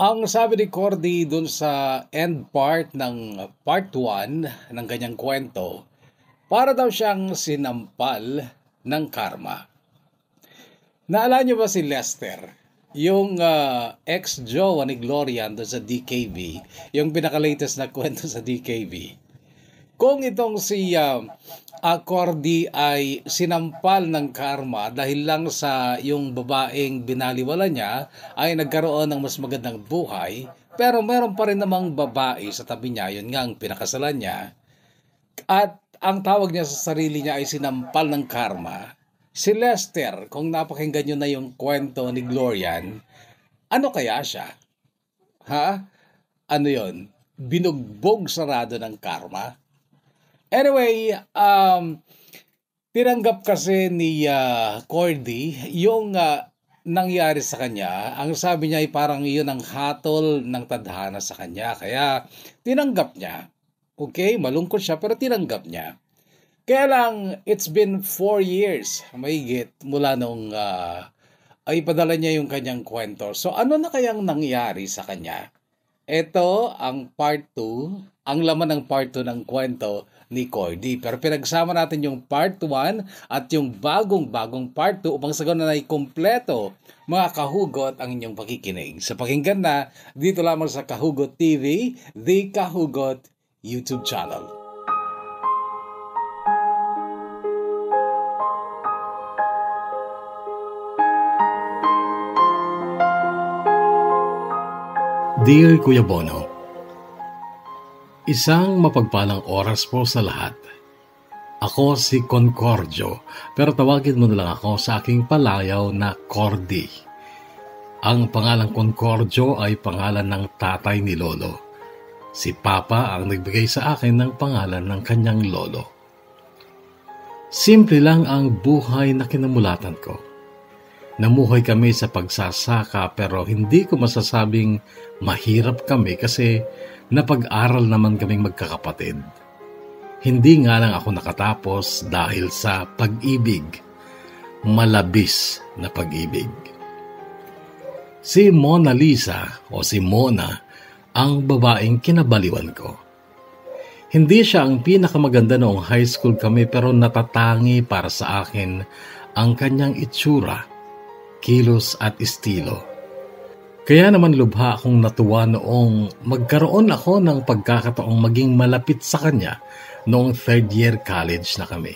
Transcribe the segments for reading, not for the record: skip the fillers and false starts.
Ang sabi ni Cordy dun sa end part ng part 1 ng kanyang kwento, para daw siyang sinampal ng karma. Naalala niyo ba si Lester? Yung ex-jowa ni Gloria doon sa DKB, yung pinaka-latest na kwento sa DKB. Kung itong si Cordy ay sinampal ng karma dahil lang sa yung babaeng binaliwala niya ay nagkaroon ng mas magandang buhay, pero meron pa rin namang babae sa tabi niya, yun nga ang pinakasalan niya. At ang tawag niya sa sarili niya ay sinampal ng karma. Si Lester, kung napakinggan niyo na yung kwento ni Glorian, ano kaya siya? Ha? Ano yon? Binugbog sarado ng karma? Anyway, tinanggap kasi ni Cordy yung nangyari sa kanya. Ang sabi niya ay parang iyon ang hatol ng tadhana sa kanya. Kaya tinanggap niya. Okay, malungkot siya pero tinanggap niya. Kaya lang, it's been 4 years, mahigit, mula nung ay padala niya yung kanyang kwento. So ano na kayang nangyari sa kanya? Ito ang part 2, ang laman ng part 2 ng kwento ni Cordy. Pero pinagsama natin yung part 1 at yung bagong part 2 upang sa ganun ay kumpleto, mga kahugot, ang inyong pakikinig. Sa pakinggan na, dito lamang sa Kahugot TV, The Kahugot YouTube channel. Dear Kuya Bono, isang mapagpalang oras po sa lahat. Ako si Concordio, pero tawagin mo na lang ako sa aking palayaw na Cordy. Ang pangalang Concordio ay pangalan ng tatay ni Lolo. Si Papa ang nagbigay sa akin ng pangalan ng kanyang lolo. Simple lang ang buhay na kinamulatan ko. Namuhay kami sa pagsasaka pero hindi ko masasabing mahirap kami kasi napag-aral naman kaming magkakapatid. Hindi nga lang ako nakatapos dahil sa pag-ibig. Malabis na pag-ibig. Si Mona Lisa o si Mona ang babaeng kinabaliwan ko. Hindi siya ang pinakamaganda noong high school kami pero natatangi para sa akin ang kanyang itsura, kilos at estilo. Kaya naman lubha akong natuwa noong magkaroon ako ng pagkakataong maging malapit sa kanya noong third year college na kami.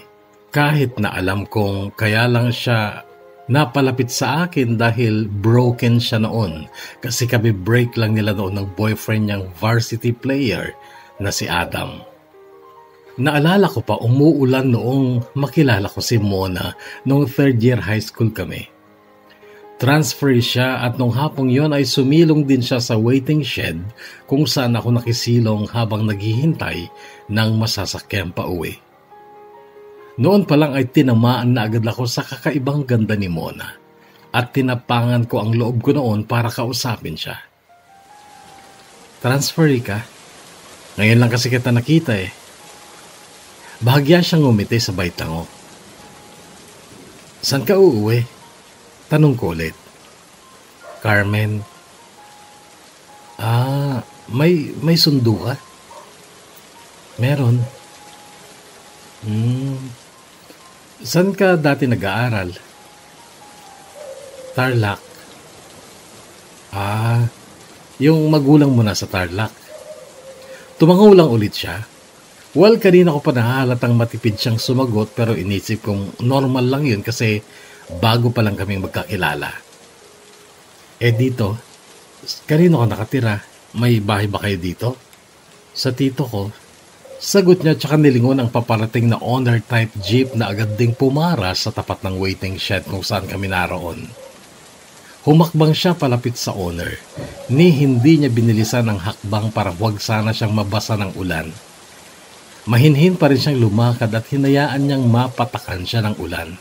Kahit na alam kong kaya lang siya napalapit sa akin dahil broken siya noon kasi kami break lang nila noon ng boyfriend niyang varsity player na si Adam. Naalala ko pa umuulan noong makilala ko si Mona noong third year high school kami. Transfer siya at nung hapong yon ay sumilong din siya sa waiting shed kung saan ako nakisilong habang naghihintay ng masasakyan pa uwi. Noon pa lang ay tinamaan na agad ako sa kakaibang ganda ni Mona at tinapangan ko ang loob ko noon para kausapin siya. Transfer ka? Ngayon lang kasi kita nakita eh. Bahagya siyang ngumiti sa baitango. Saan ka uuwi? Tanong ko ulit. Carmen. May sundo ka? Meron. Saan ka dati nag-aaral? Tarlac. Yung magulang mo na sa Tarlac. Tumangaw lang ulit siya. Well, kanina ko pa nahalatang matipid siyang sumagot pero inisip kong normal lang yun kasi bago pa lang kaming magkakilala. Dito, kanino ka nakatira? May bahay ba kayo dito? Sa tito ko. Sagot niya tsaka nilingon ang paparating na owner type jeep na agad ding pumara sa tapat ng waiting shed kung saan kami naroon. Humakbang siya palapit sa owner. Hindi niya binilisan ang hakbang para huwag sana siyang mabasa ng ulan. Mahinhin pa rin siyang lumakad at hinayaan niyang mapatakan siya ng ulan.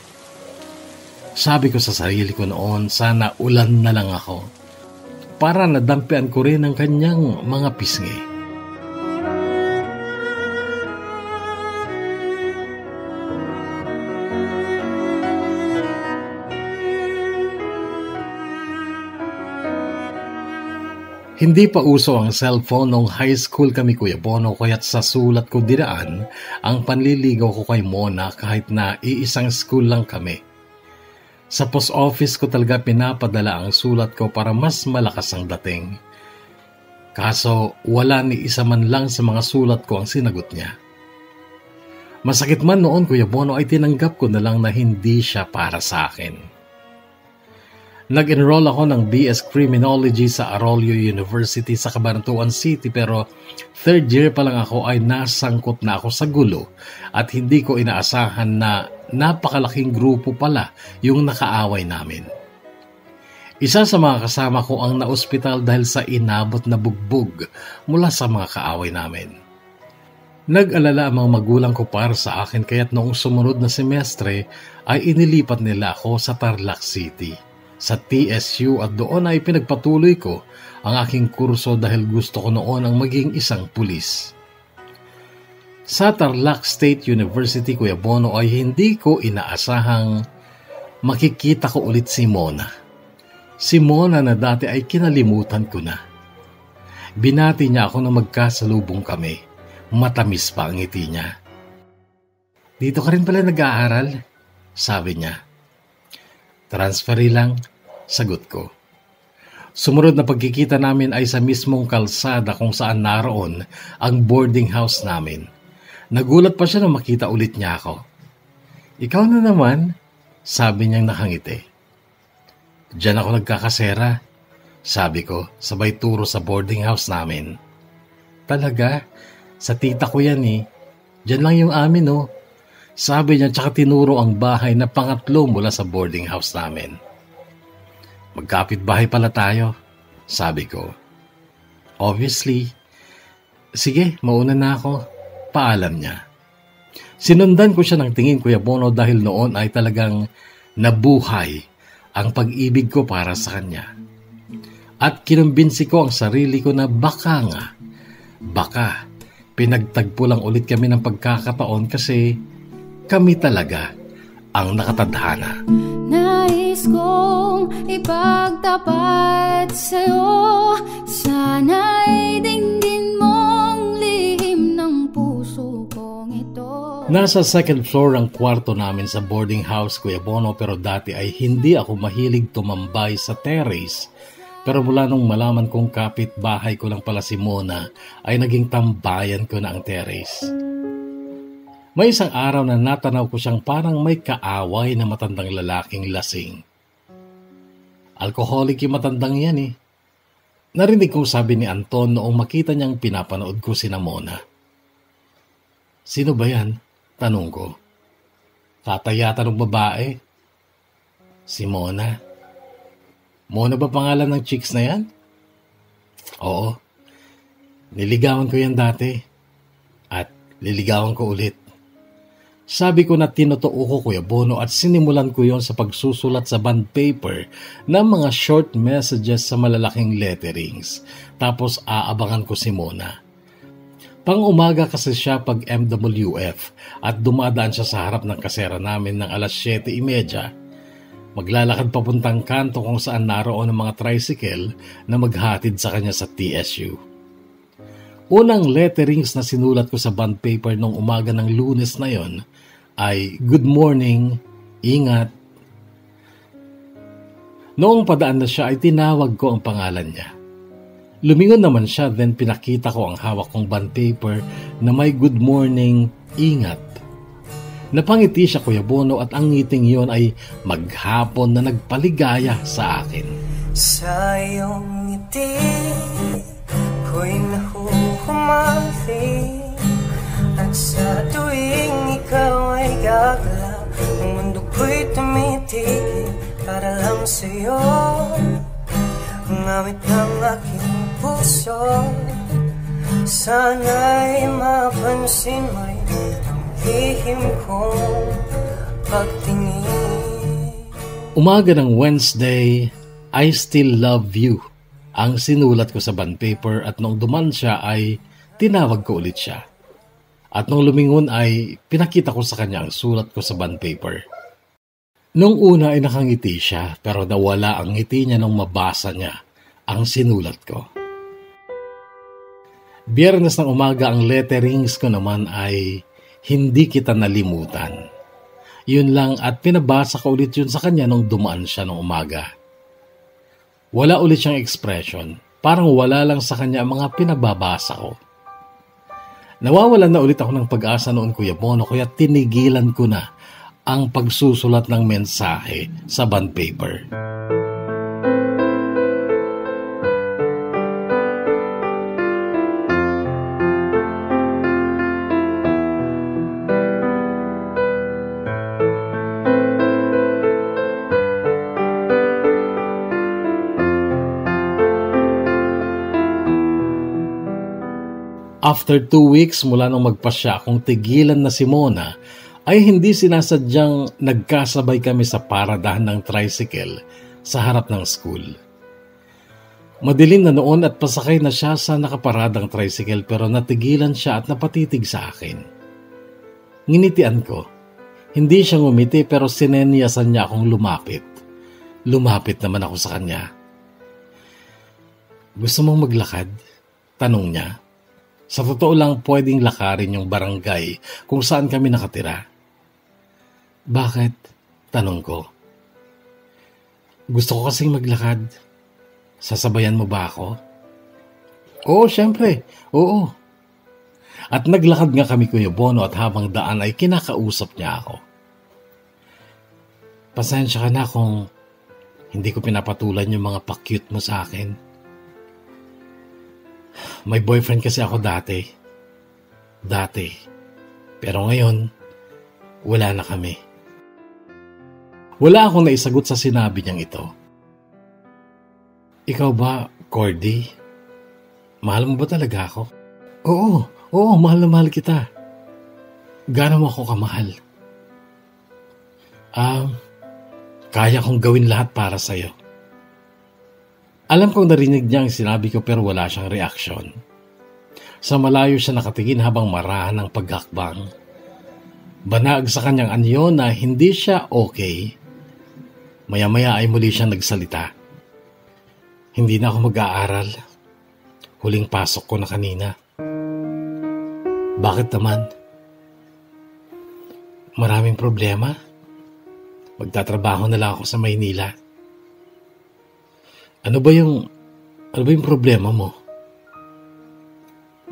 Sabi ko sa sarili ko noon, sana ulan na lang ako. Para nadampian ko rin ang kanyang mga pisngi. Hindi pa uso ang cellphone nung high school kami, Kuya Bono, kaya't sa sulat ko dinaan ang panliligaw ko kay Mona kahit na iisang school lang kami. Sa post office ko talaga pinapadala ang sulat ko para mas malakas ang dating. Kaso wala ni isa man lang sa mga sulat ko ang sinagot niya. Masakit man noon, Kuya Bono, ay tinanggap ko na lang na hindi siya para sa akin. Nag-enroll ako ng BS Criminology sa Arroyo University sa Cabanatuan City pero third year pa lang ako ay nasangkot na ako sa gulo at hindi ko inaasahan na napakalaking grupo pala yung nakaaway namin. Isa sa mga kasama ko ang naospital dahil sa inabot na bugbog mula sa mga kaaway namin. Nag-alala ang mga magulang ko para sa akin kaya't noong sumunod na semestre ay inilipat nila ako sa Tarlac City, sa TSU, at doon ay pinagpatuloy ko ang aking kurso dahil gusto ko noon ang maging isang pulis. Sa Tarlac State University, Kuya Bono, ay hindi ko inaasahang makikita ko ulit si Mona. Si Mona na dati ay kinalimutan ko na. Binati niya ako na magkasalubong kami. Matamis pa ang ngiti niya. "Dito ka rin pala nag-aaral?" sabi niya. "Transferi lang," sagot ko. Sumunod na pagkikita namin ay sa mismong kalsada kung saan naroon ang boarding house namin. Nagulat pa siya nang makita ulit niya ako. "Ikaw na naman," sabi niyang nakangiti. "Diyan ako nagkakasera," sabi ko, sabay turo sa boarding house namin. "Talaga? Sa tita ko yan eh. Diyan lang yung amin oh," sabi niya, tsaka tinuro ang bahay na pangatlo mula sa boarding house namin. "Magkapit-bahay pala tayo," sabi ko. "Obviously." "Sige, mauna na ako," paalam niya. Sinundan ko siya ng tingin, Kuya Bono, dahil noon ay talagang nabuhay ang pag-ibig ko para sa kanya. At kinumbinsi ko ang sarili ko na baka pinagtagpo lang ulit kami ng pagkakataon kasi kami talaga ang nakatadhana. Nais kong ipagtapat sa'yo, sana'y dinggin mong lihim ng puso kong ito. Nasa second floor ang kwarto namin sa boarding house, Kuya Bono, pero dati ay hindi ako mahilig tumambay sa terrace. Pero mula nung malaman kong kapit-bahay ko lang pala si Mona, ay naging tambayan ko na ang terrace. May isang araw na natanaw ko siyang parang may kaaway na matandang lalaking lasing. Alcoholic yung matandang yan eh. Narinig kong sabi ni Anton noong makita niyang pinapanood ko si Mona. "Sino ba yan?" tanong ko. "Tatay yata ng babae." "Si Mona." "Mona ba pangalan ng chicks na yan?" "Oo. Niligawan ko yan dati. At liligawan ko ulit." Sabi ko na tinotoo ko, Kuya Bono, at sinimulan ko yon sa pagsusulat sa bond paper ng mga short messages sa malalaking letterings. Tapos aabangan ko si Mona. Pang-umaga kasi siya pag MWF at dumadaan siya sa harap ng kasera namin ng alas 7:30. Maglalakad papuntang kanto kung saan naroon ang mga tricycle na maghatid sa kanya sa TSU. Unang letterings na sinulat ko sa bond paper nung umaga ng Lunes na yon ay, "Good morning, ingat." Noong padaan na siya ay tinawag ko ang pangalan niya. Lumingon naman siya, then pinakita ko ang hawak kong bond paper na may "Good morning, ingat." Napangiti siya, Kuya Bono, at ang ngiting yon ay maghapon na nagpaligaya sa akin. Sa iyong ngiti ko'y nahuhumali, at sa tuwing ikaw ay gagalaw, ang mundo ko'y tumitigil para lang sa'yo. Ngamit ng aking puso, sana'y mapansin mo'y lihim kong pagtingin. Umaga ng Wednesday, "I still love you" ang sinulat ko sa bond paper, at nung duman siya ay tinawag ko ulit siya. At nung lumingon ay pinakita ko sa kanya ang sulat ko sa bond paper. Nung una ay nakangiti siya, pero nawala ang ngiti niya nung mabasa niya ang sinulat ko. Biyernes ng umaga ang letterings ko naman ay hindi kita nalimutan. Yun lang at pinabasa ko ulit yun sa kanya nung dumaan siya ng umaga. Wala ulit siyang expression. Parang wala lang sa kanya ang mga pinababasa ko. Nawawalan na ulit ako ng pag-asa noon, Kuya Bono, kaya tinigilan ko na ang pagsusulat ng mensahe sa bond paper. After 2 weeks mula nung magpasya akong tigilan na si Mona, ay hindi sinasadyang nagkasabay kami sa paradahan ng tricycle sa harap ng school. Madilim na noon at pasakay na siya sa nakaparadang tricycle pero natigilan siya at napatitig sa akin. Nginitian ko. Hindi siya ngumiti pero sinenyasan niya akong lumapit. Lumapit naman ako sa kanya. Gusto mong maglakad? Tanong niya. Sa totoo lang pwedeng lakarin yung barangay kung saan kami nakatira. Bakit? Tanong ko. Gusto ko kasing maglakad. Sasabayan mo ba ako? Oo, syempre. Oo. At naglakad nga kami, Kuya Bono, at habang daan ay kinakausap niya ako. Pasensya ka na kung hindi ko pinapatulan yung mga pa-cute mo sa akin. May boyfriend kasi ako dati. Pero ngayon, wala na kami. Wala akong naisagot sa sinabi niyang ito. Ikaw ba, Cordy? Mahal mo ba talaga ako? Oo, mahal na mahal kita. Gaano mo ako kamahal? Kaya kong gawin lahat para sa'yo. Alam kong narinig niya ang sinabi ko pero wala siyang reaksyon. Sa malayo siya nakatingin habang marahan ng paghakbang. Banag sa kanyang anyo na hindi siya okay. Maya-maya ay muli siyang nagsalita. Hindi na ako mag-aaral. Huling pasok ko na kanina. Bakit naman? Maraming problema. Magtatrabaho na lang ako sa Maynila. Ano ba yung problema mo?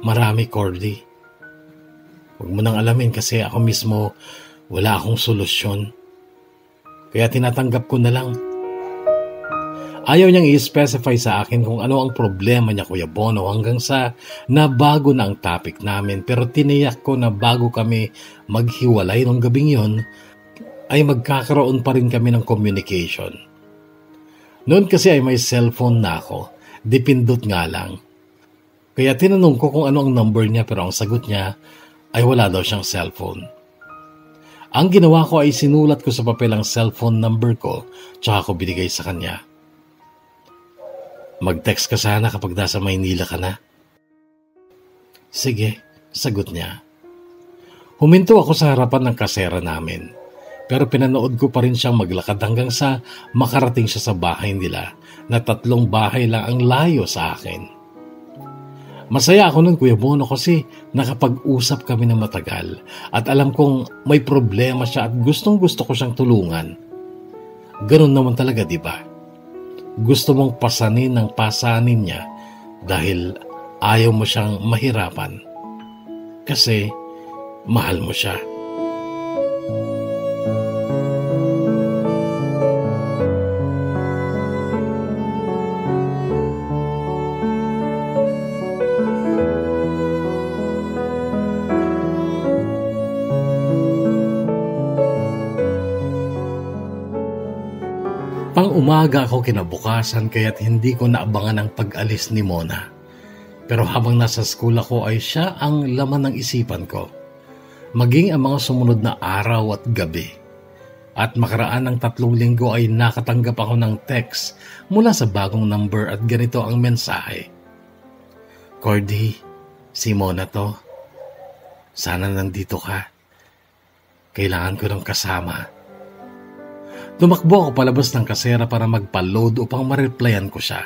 Marami, Cordy. Huwag mo nang alamin kasi ako mismo wala akong solusyon. Kaya tinatanggap ko na lang. Ayaw niyang i-specify sa akin kung ano ang problema niya, Kuya Bono, hanggang sa nabago na ang topic namin. Pero tiniyak ko na bago kami maghiwalay nung gabing yon, ay magkakaroon pa rin kami ng communication. Noon kasi ay may cellphone na ako, dipindot nga lang. Kaya tinanong ko kung ano ang number niya pero ang sagot niya ay wala daw siyang cellphone. Ang ginawa ko ay sinulat ko sa papel ang cellphone number ko tsaka ko binigay sa kanya. Mag-text ka sana kapag nasa Maynila ka na. Sige, sagot niya. Huminto ako sa harapan ng kasera namin. Pero pinanood ko pa rin siyang maglakad hanggang sa makarating siya sa bahay nila na 3 bahay lang ang layo sa akin. Masaya ako nun, Kuya Bono, kasi nakapag-usap kami ng matagal at alam kong may problema siya at gustong-gusto ko siyang tulungan. Ganun naman talaga, di ba? Gusto mong pasanin ng pasanin niya dahil ayaw mo siyang mahirapan. Kasi mahal mo siya. Pang-umaga ako kinabukasan kaya't hindi ko naabangan ang pag-alis ni Mona. Pero habang nasa school ako ay siya ang laman ng isipan ko. Maging ang mga sumunod na araw at gabi. At makaraan ng 3 linggo ay nakatanggap ako ng text mula sa bagong number at ganito ang mensahe. Cordy, si Mona to. Sana nandito ka. Kailangan ko ng kasama. Tumakbo ako palabas ng kasera para magpa-load upang ma-replyan ko siya.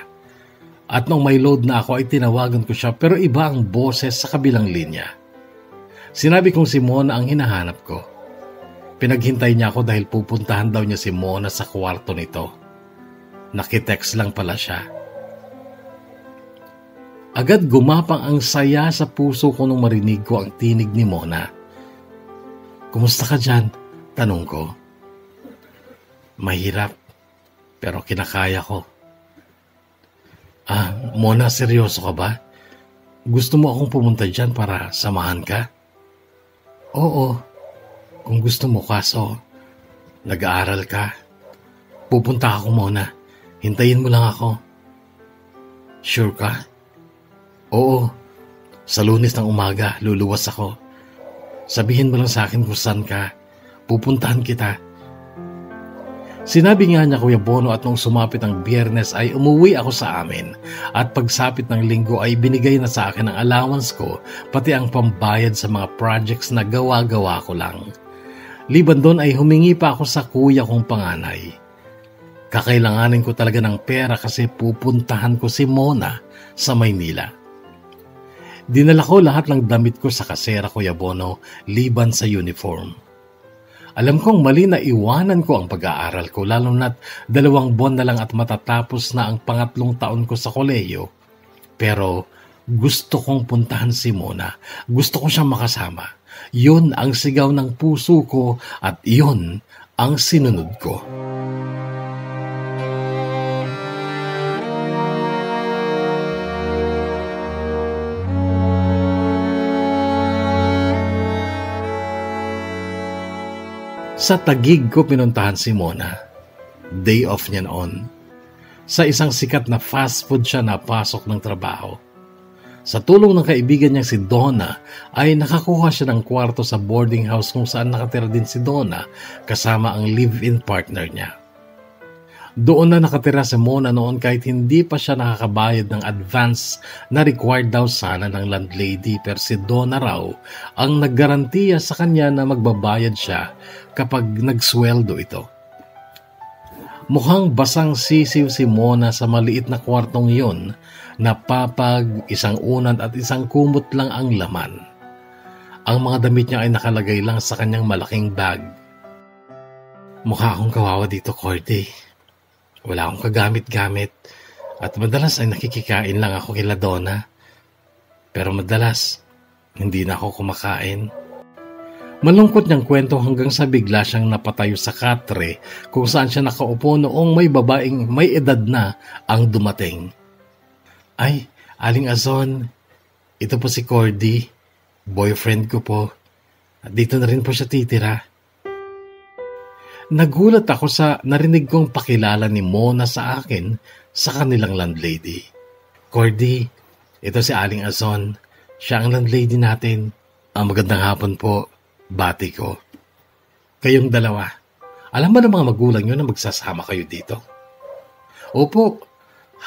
At nung may load na ako ay tinawagan ko siya pero iba ang boses sa kabilang linya. Sinabi kong si Mona ang hinahanap ko. Pinaghintay niya ako dahil pupuntahan daw niya si Mona sa kwarto nito. Nakitext lang pala siya. Agad gumapang ang saya sa puso ko nung marinig ko ang tinig ni Mona. "Kumusta ka dyan?" tanong ko. "Mahirap, pero kinakaya ko." Mona, seryoso ka ba? Gusto mo akong pumunta dyan para samahan ka?" "Oo, kung gusto mo, kaso nag-aaral ka. Pupunta ako, Mona. Hintayin mo lang ako." "Sure ka?" "Oo, sa Lunes ng umaga, luluwas ako. Sabihin mo lang sa akin kung saan ka. Pupuntahan kita." Sinabi nga niya, Kuya Bono, at nung sumapit ang Biyernes ay umuwi ako sa amin. At pagsapit ng Linggo ay binigay na sa akin ang allowance ko, pati ang pambayad sa mga projects na gawa-gawa ko lang. Liban doon ay humingi pa ako sa kuya kong panganay. Kakailanganin ko talaga ng pera kasi pupuntahan ko si Mona sa Maynila. Dinala ko lahat ng damit ko sa kasera, Kuya Bono, liban sa uniform. Alam kong mali na iwanan ko ang pag-aaral ko, lalo na't 2 buwan na lang at matatapos na ang 3 taon ko sa kolehiyo. Pero gusto kong puntahan si Mona. Gusto ko siyang makasama. Yun ang sigaw ng puso ko at yun ang sinunod ko. Sa Taguig ko pinuntahan si Mona. Day off niya noon. Sa isang sikat na fast food siya napasok ng trabaho. Sa tulong ng kaibigan niyang si Donna ay nakakuha siya ng kwarto sa boarding house kung saan nakatira din si Donna kasama ang live-in partner niya. Doon na nakatira si Mona noon kahit hindi pa siya nakakabayad ng advance na required daw sana ng landlady, pero si Donna raw ang naggarantiya sa kanya na magbabayad siya kapag nagsweldo ito. Mukhang basang sisiw si Mona sa maliit na kwartong iyon na papag, isang unan at isang kumot lang ang laman. Ang mga damit niya ay nakalagay lang sa kanyang malaking bag. "Mukha akong kawawa dito, Cordy. Wala akong kagamit-gamit at madalas ay nakikikain lang ako kila Donna. Pero madalas, hindi na ako kumakain." Malungkot niyang kwento hanggang sa bigla siyang napatayo sa katre kung saan siya nakaupo noong may babaeng may edad na ang dumating. "Ay, Aling Azon, ito po si Cordy, boyfriend ko po. At dito na rin po siya titira." Nagulat ako sa narinig kong pakilala ni Mona sa akin sa kanilang landlady. "Cordy, ito si Aling Azon. Siya ang landlady natin." Magandang hapon po, bati ko. "Kayong dalawa, alam ba ng mga magulang nyo na magsasama kayo dito?" "Opo,"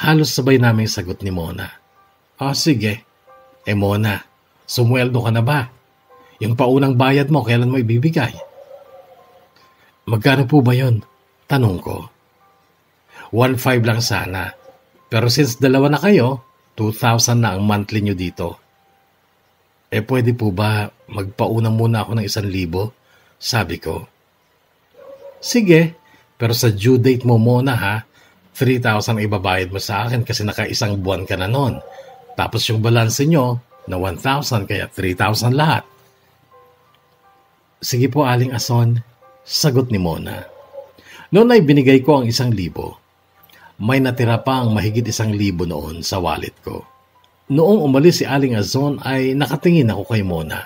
halos sabay namin sagot ni Mona. Sige. Mona, sumweldo ka na ba? Yung paunang bayad mo, kailan mo ibibigay?" "Magkano po ba yun?" tanong ko. 1,500 lang sana. Pero since dalawa na kayo, 2,000 na ang monthly nyo dito. Pwede po ba magpauna muna ako ng 1,000? Sabi ko. "Sige, pero sa due date mo muna ha. 3,000 ibabayad mo sa akin kasi naka-1 buwan ka na nun. Tapos yung balanse nyo na 1,000 kaya 3,000 lahat." "Sige po, Aling Azon," sagot ni Mona. Noon ay binigay ko ang 1,000. May natira pa ang mahigit 1,000 noon sa wallet ko. Noong umalis si Aling Azon ay nakatingin ako kay Mona.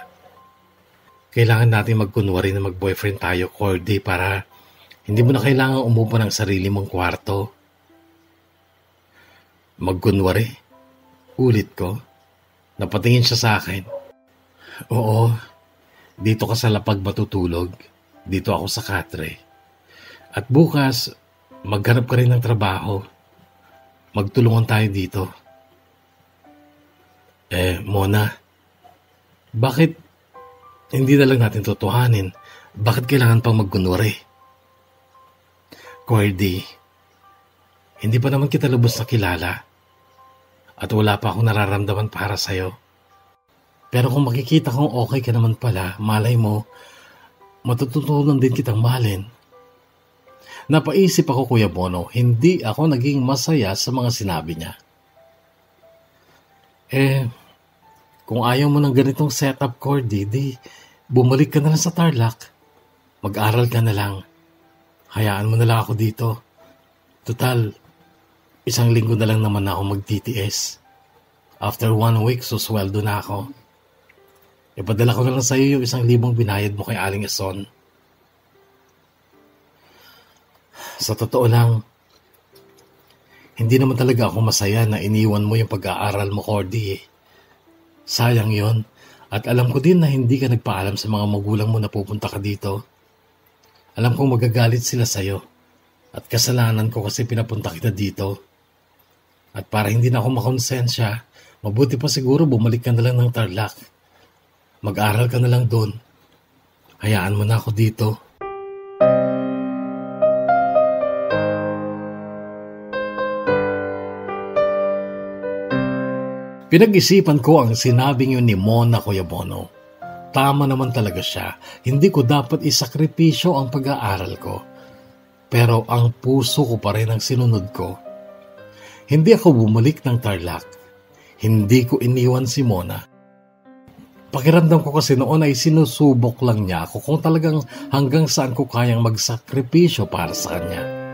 "Kailangan natin magkunwari na mag-boyfriend tayo, Cordy, para hindi mo na kailangan umupo ng sarili mong kwarto." "Magkunwari?" ulit ko. Napatingin siya sa akin. "Oo, dito ka sa lapag matutulog. Dito ako sa katre. At bukas, maghanap ka rin ng trabaho. Magtulungan tayo dito." Mona, bakit hindi na lang natin totohanin? Bakit kailangan pang magkunwari?" "Cordy, hindi pa naman kita lubos na kilala. at wala pa akong nararamdaman para sa'yo. Pero kung makikita kong okay ka naman pala, malay mo, matututunan din kitang mahalin. Napaisip ako, Kuya Bono, hindi ako naging masaya sa mga sinabi niya. Kung ayaw mo ng ganitong setup, Cordy, di bumalik ka na lang sa Tarlac. Mag-aral ka na lang. Hayaan mo na lang ako dito. Total, 1 linggo na lang naman ako mag-TTS. After 1 week, susweldo na ako. Ipadala ko na lang sa iyo yung 1,000 binayad mo kay Aling Eson. Sa totoo lang, hindi naman talaga ako masaya na iniwan mo yung pag-aaral mo, Cordy. Sayang yon. At alam ko din na hindi ka nagpaalam sa mga magulang mo na pupunta ka dito. Alam kong magagalit sila sa'yo. At kasalanan ko kasi pinapunta kita dito. At para hindi na ako makonsensya, mabuti pa siguro bumalik ka na lang ng Tarlac. Mag-aral ka na lang doon. Hayaan mo na ako dito. Pinag-isipan ko ang sinabing yun ni Mona, Kuya Bono. Tama naman talaga siya. Hindi ko dapat isakripisyo ang pag-aaral ko. Pero ang puso ko pa rin ang sinunod ko. Hindi ako bumalik ng Tarlac. Hindi ko iniwan si Mona. Pakiramdam ko kasi noon ay sinusubok lang niya ako kung talagang hanggang saan ko kayang magsakripisyo para sa kanya.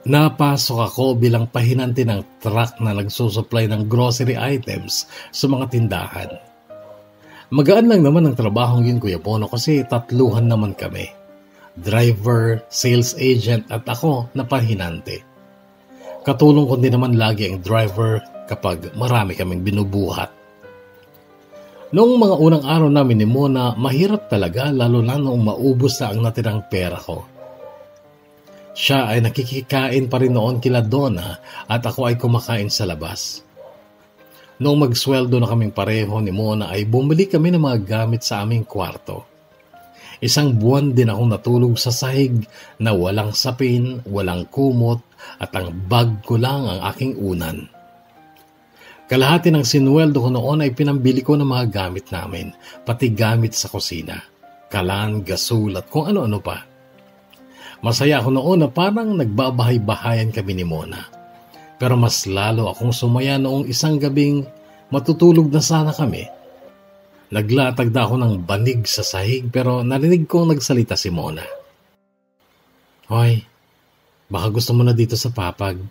Napasok ako bilang pahinante ng truck na nagsusupply ng grocery items sa mga tindahan. Magaan lang naman ang trabahong yun, Kuya Bono, kasi 3 naman kami. Driver, sales agent at ako na pahinante. Katulong ko din naman lagi ang driver kapag marami kaming binubuhat. Noong mga unang araw namin ni Mona, mahirap talaga lalo na noong maubos na ang natirang pera ko. Siya ay nakikikain pa rin noon kila Donna at ako ay kumakain sa labas. Noong magsweldo na kaming pareho ni Mona ay bumili kami ng mga gamit sa aming kwarto. 1 buwan din akong natulog sa sahig na walang sapin, walang kumot at ang bag ko lang ang aking unan. Kalahati ng sinweldo ko noon ay pinambili ko ng mga gamit namin, pati gamit sa kusina, kalan, gasol at kung ano-ano pa. Masaya ako noon na parang nagbabahay-bahayan kami ni Mona. Pero mas lalo akong sumaya noong isang gabing matutulog na sana kami. Naglatag na ako ng banig sa sahig pero narinig kong nagsalita si Mona. Hoy, baka gusto mo na dito sa papag,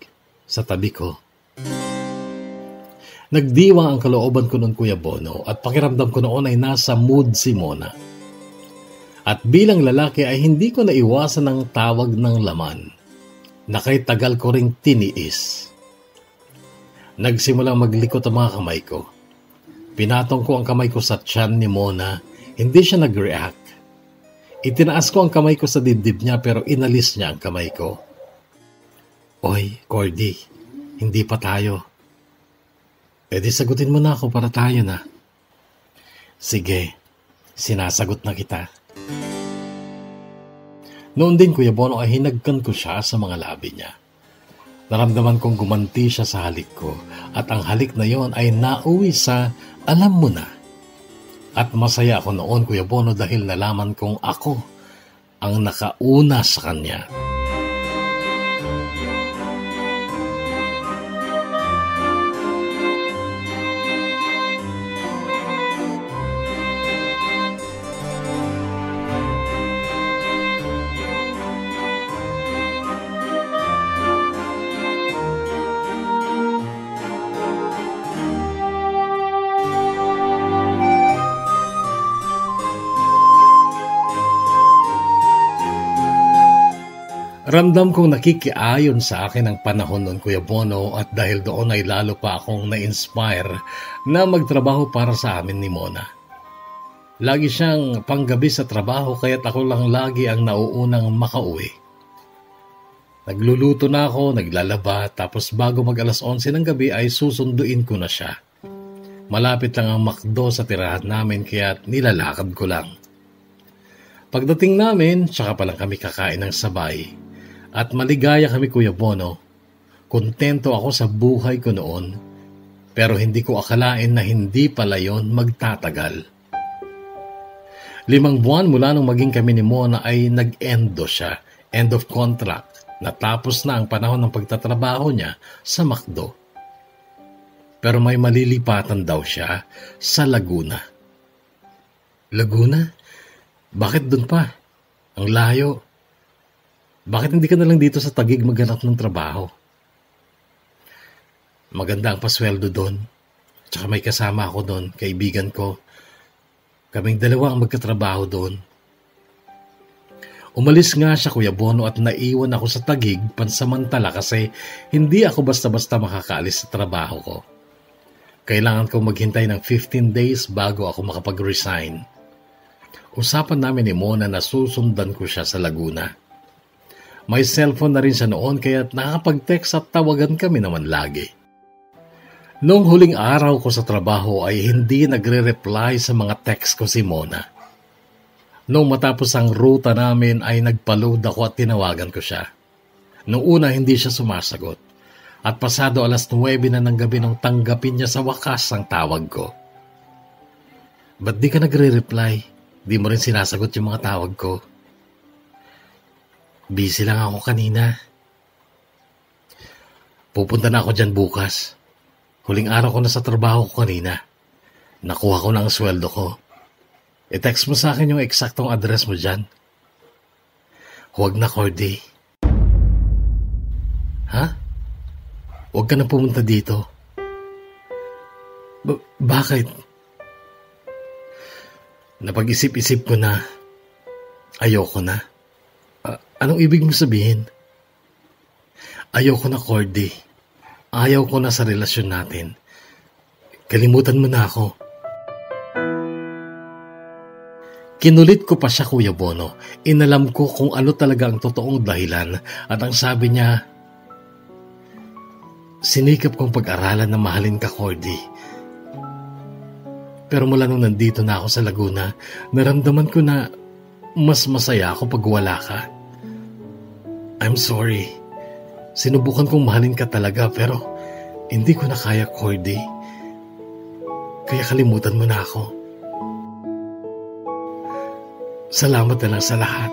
sa tabi ko. Nagdiwang ang kalooban ko noon, Kuya Bono, at pakiramdam ko noon ay nasa mood si Mona. At bilang lalaki ay hindi ko naiwasan ng tawag ng laman na kay tagal ko ring tiniis. Nagsimulang maglikot ang mga kamay ko. Pinatong ko ang kamay ko sa tiyan ni Mona, hindi siya nag-react. Itinaas ko ang kamay ko sa dibdib niya pero inalis niya ang kamay ko. Oy, Cordy, hindi pa tayo. Pwede sagutin mo na ako para tayo na. Sige, sinasagot na kita. Noon din, Kuya Bono, ay hinagkan ko siya sa mga labi niya. Naramdaman kong gumanti siya sa halik ko at ang halik na yon ay nauwi sa alam mo na. At masaya ako noon, Kuya Bono, dahil nalaman kong ako ang nakauna sa kanya. Ramdam kong nakikiayon sa akin ang panahon noon, Kuya Bono, at dahil doon ay lalo pa akong na-inspire na magtrabaho para sa amin ni Mona. Lagi siyang panggabi sa trabaho kaya't ako lang lagi ang nauunang makauwi. Nagluluto na ako, naglalaba, tapos bago mag alas 11 ng gabi ay susunduin ko na siya. Malapit lang ang McDo sa tirahan namin kaya nilalakad ko lang. Pagdating namin, tsaka pa lang kami kakain ng sabay. At maligaya kami, Kuya Bono. Kontento ako sa buhay ko noon, pero hindi ko akalain na hindi pala yon magtatagal. 5 buwan mula nung maging kami ni Mona ay nag-endo siya, end of contract. Natapos na ang panahon ng pagtatrabaho niya sa McDo. Pero may malilipatan daw siya sa Laguna. Laguna? Bakit dun pa? Ang layo. Bakit hindi ka na lang dito sa Taguig maghanap ng trabaho? Maganda ang pasweldo doon. Tsaka may kasama ako doon, kaibigan ko. Kaming dalawa ang magkatrabaho doon. Umalis nga siya, Kuya Bono, at naiwan ako sa Taguig pansamantala kasi hindi ako basta-basta makakaalis sa trabaho ko. Kailangan kong maghintay ng 15 days bago ako makapag-resign. Usapan namin ni Mona na susundan ko siya sa Laguna. May cellphone na rin siya noon kaya nakakapag-text at tawagan kami naman lagi. Noong huling araw ko sa trabaho ay hindi nagre-reply sa mga text ko si Mona. Noong matapos ang ruta namin ay nagpa-load ako at tinawagan ko siya. Noong una hindi siya sumasagot at pasado alas 9 na ng gabi nung tanggapin niya sa wakas ang tawag ko. Ba't di ka nagre-reply? Di mo rin sinasagot yung mga tawag ko. Busy lang ako kanina. Pupunta na ako dyan bukas. Huling araw ko na sa trabaho ko kanina. Nakuha ko na ang sweldo ko. I-text mo sa akin yung eksaktong address mo dyan. Huwag na, Cordy. Ha? Huwag ka na pumunta dito. Bakit? Napag-isip-isip ko na ayoko na. Anong ibig mo sabihin? Ayoko na, Cordy. Ayaw ko na sa relasyon natin. Kalimutan mo na ako. Kinulit ko pa siya, Kuya Bono. Inalam ko kung ano talaga ang totoong dahilan at ang sabi niya, sinikap kong pag-aralan na mahalin ka, Cordy. Pero mula nung nandito na ako sa Laguna, naramdaman ko na mas masaya ako pag wala ka. I'm sorry. Sinubukan kong mahalin ka talaga pero hindi ko na kaya, Cordy. Kaya kalimutan mo na ako. Salamat na lang sa lahat.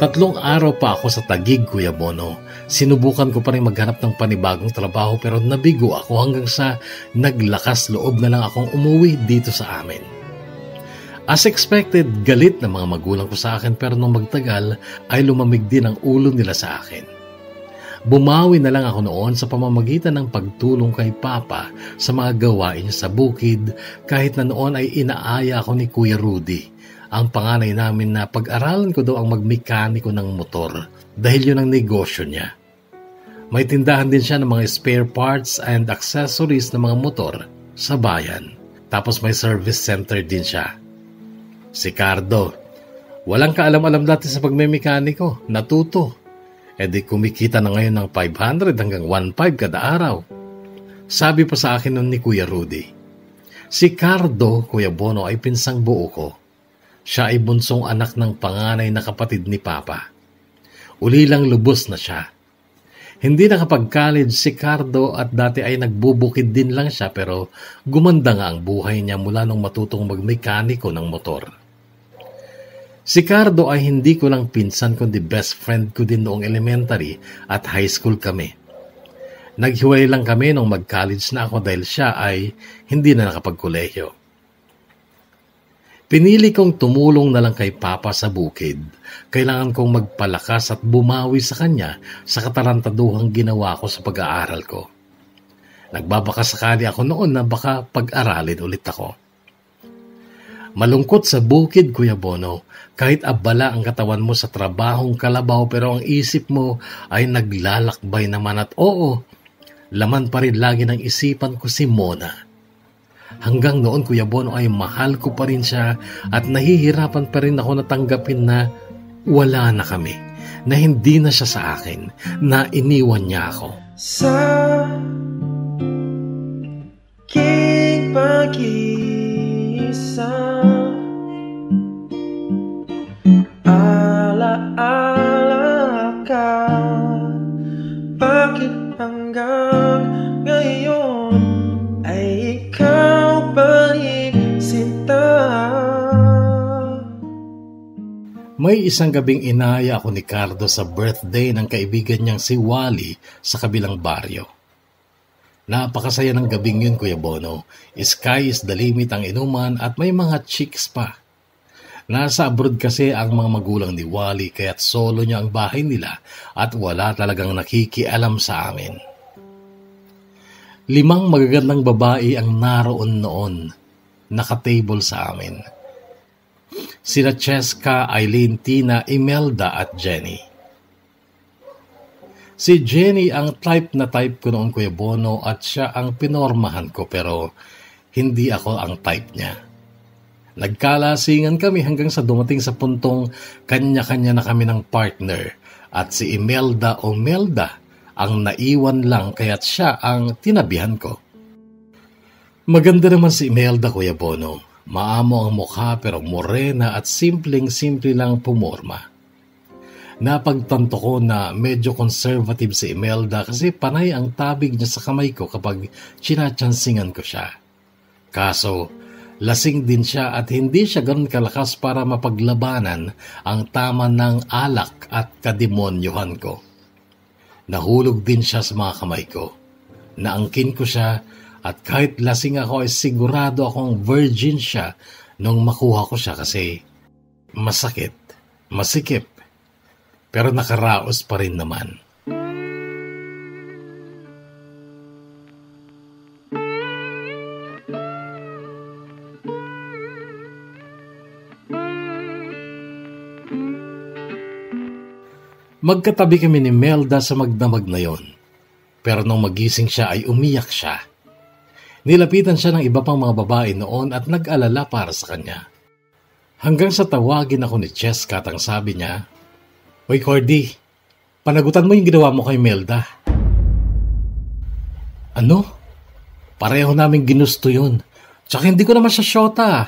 Tatlong araw pa ako sa Taguig, Kuya Bono. Sinubukan ko pa rin maghanap ng panibagong trabaho pero nabigo ako hanggang sa naglakas loob na lang akong umuwi dito sa amin. As expected, galit na mga magulang ko sa akin pero nung magtagal ay lumamig din ang ulo nila sa akin. Bumawi na lang ako noon sa pamamagitan ng pagtulong kay Papa sa mga gawain niya sa bukid kahit na noon ay inaaya ako ni Kuya Rudy. Ang panganay namin na pag-aralan ko daw ang magmekaniko ng motor dahil yun ang negosyo niya. May tindahan din siya ng mga spare parts and accessories ng mga motor sa bayan. Tapos may service center din siya. Si Cardo, walang kaalam-alam dati sa pagmemekaniko, natuto. E di kumikita na ngayon ng 500 hanggang 1,500 kada araw. Sabi pa sa akin nun ni Kuya Rudy. Si Cardo, Kuya Bono, ay pinsang buo ko. Siya ay bunsong anak ng panganay na kapatid ni Papa. Ulilang lubos na siya. Hindi nakapag-college si Cardo at dati ay nagbubukid din lang siya pero gumanda nga ang buhay niya mula nung matutong magmekaniko ng motor. Si Cardo ay hindi ko lang pinsan kundi best friend ko din noong elementary at high school kami. Naghiwalay lang kami nung mag-college na ako dahil siya ay hindi na nakapagkolehiyo. Pinili kong tumulong na lang kay Papa sa bukid. Kailangan kong magpalakas at bumawi sa kanya sa katarantaduhang ginawa ko sa pag-aaral ko. Nagbabakasakali ako noon na baka pag-aralin ulit ako. Malungkot sa bukid, Kuya Bono, kahit abala ang katawan mo sa trabahong kalabaw pero ang isip mo ay naglalakbay naman at oo, laman pa rin lagi ng isipan ko si Mona. Hanggang noon, Kuya Bono, ay mahal ko pa rin siya at nahihirapan pa rin ako natanggapin na wala na kami, na hindi na siya sa akin, na iniwan niya ako. Sa aking pag-iisa, ala-ala ka, bakit hanggang ngayon ay ikaw pa rin sinta? May isang gabing inaya ako ni Cardo sa birthday ng kaibigan niyang si Wally sa kabilang baryo. Napakasaya ng gabing yun, Kuya Bono. Sky is the limit ang inuman at may mga chicks pa. Nasa abroad kasi ang mga magulang ni Wally kaya't solo niya ang bahay nila at wala talagang nakikialam sa amin. 5 magagandang babae ang naroon noon, nakatable sa amin. Sina Cheska, Eileen, Tina, Imelda at Jenny. Si Jenny ang type na type ko noon, Kuya Bono, at siya ang pinormahan ko pero hindi ako ang type niya. Nagkalasingan kami hanggang sa dumating sa puntong kanya-kanya na kami ng partner at si Imelda o Melda ang naiwan lang kaya't siya ang tinabihan ko. Maganda naman si Imelda, Kuya Bono. Maamo ang mukha pero morena at simpleng-simple lang pumorma. Napagtanto ko na medyo conservative si Imelda kasi panay ang tabig niya sa kamay ko kapag chinachansingan ko siya. Kaso, lasing din siya at hindi siya ganun kalakas para mapaglabanan ang tama ng alak at kademonyohan ko. Nahulog din siya sa mga kamay ko. Naangkin ko siya at kahit lasing ako ay sigurado akong virgin siya nung makuha ko siya kasi masakit, masikip, pero nakaraos pa rin naman. Magkatabi kami ni Melda sa magdamag na yon. Pero nung magising siya ay umiyak siya. Nilapitan siya ng iba pang mga babae noon at nag-alala para sa kanya. Hanggang sa tawagin ako ni Cheska at ang sabi niya, "Hoy Cordy, panagutan mo yung ginawa mo kay Melda." "Ano? Pareho namin ginusto yun. Tsaka hindi ko naman siya syota."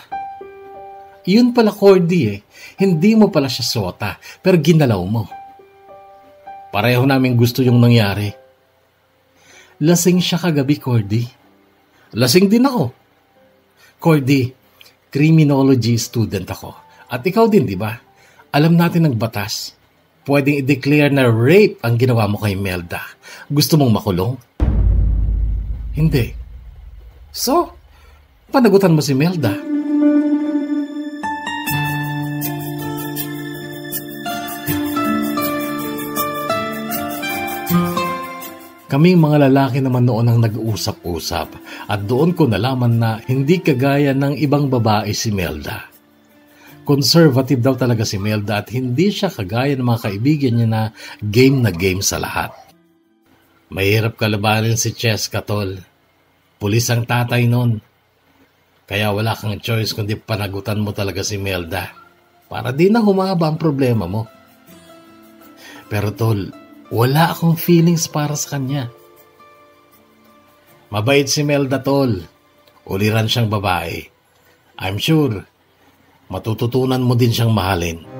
"Yun pala Cordy eh. Hindi mo pala siya syota, pero ginalaw mo." "Pareho namin gusto yung nangyari." "Lasing siya kagabi, Cordy." "Lasing din ako." "Cordy, criminology student ako. At ikaw din, di ba? Alam natin ng batas. Pwedeng i-declare na rape ang ginawa mo kay Melda. Gusto mong makulong?" "Hindi." "So, panagutan mo si Melda." Kaming mga lalaki naman noon ang nag-uusap-usap at doon ko nalaman na hindi kagaya ng ibang babae si Melda. Conservative daw talaga si Melda at hindi siya kagaya ng mga kaibigan niya na game sa lahat. Mahirap kalabanin si Cheska, tol. Pulis ang tatay noon. Kaya wala kang choice kundi panagutan mo talaga si Melda para di na humaba ang problema mo. Pero tol, wala akong feelings para sa kanya. Mabait si Melda, tol. Uliran siyang babae. I'm sure, matututunan mo din siyang mahalin.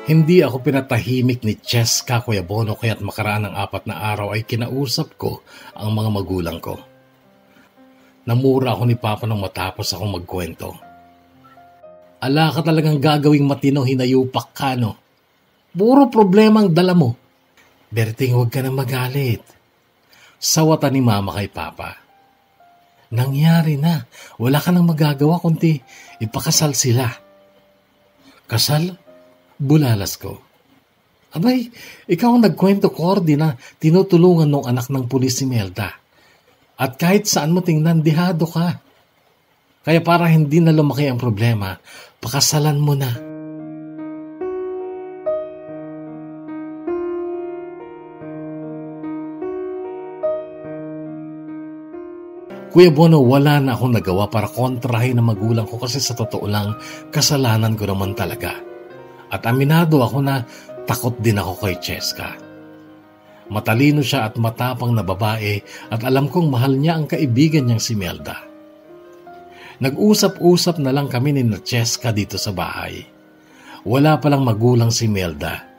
Hindi ako pinatahimik ni Cheska, Kuya Bono, kaya't makaraan ng 4 na araw ay kinausap ko ang mga magulang ko. Namura ako ni Papa nang matapos akong magkwento. Ala ka talagang gagawing matino, hinayupak ka, no? Puro problema ang dala mo. Berting, huwag ka na magalit. Sawata ni Mama kay Papa. Nangyari na. Wala ka nang magagawa kundi ipakasal sila. Kasal? Bulalas ko. Abay, ikaw ang nagkwento, Cordy, na tinutulungan ng anak ng pulis si Melda. At kahit saan mo tingnan, dihado ka. Kaya para hindi na lumaki ang problema, pakasalan mo na. Kuya Bono, wala na akong nagawa para kontrahin ang magulang ko kasi sa totoo lang, kasalanan ko naman talaga. At aminado ako na takot din ako kay Cheska. Matalino siya at matapang na babae at alam kong mahal niya ang kaibigan niyang si Melda. Nag-usap-usap na lang kami ni Cheska dito sa bahay. Wala palang magulang si Melda.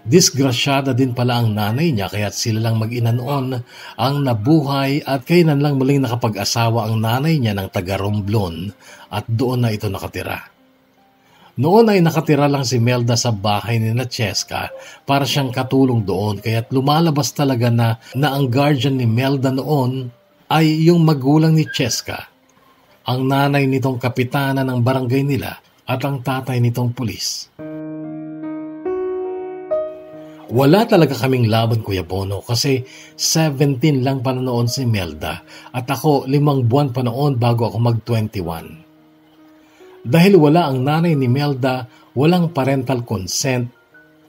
Disgrasyada din pala ang nanay niya kaya't sila lang mag-ina noon ang nabuhay at kailan lang muling nakapag-asawa ang nanay niya ng taga Romblon at doon na ito nakatira. Noon ay nakatira lang si Melda sa bahay ni Cheska para siyang katulong doon kaya't lumalabas talaga na ang guardian ni Melda noon ay yung magulang ni Cheska, ang nanay nitong kapitana ng barangay nila at ang tatay nitong pulis. Wala talaga kaming laban, Kuya Bono, kasi 17 lang pa noon si Melda at ako 5 buwan pa noon bago ako mag-21. Dahil wala ang nanay ni Melda, walang parental consent,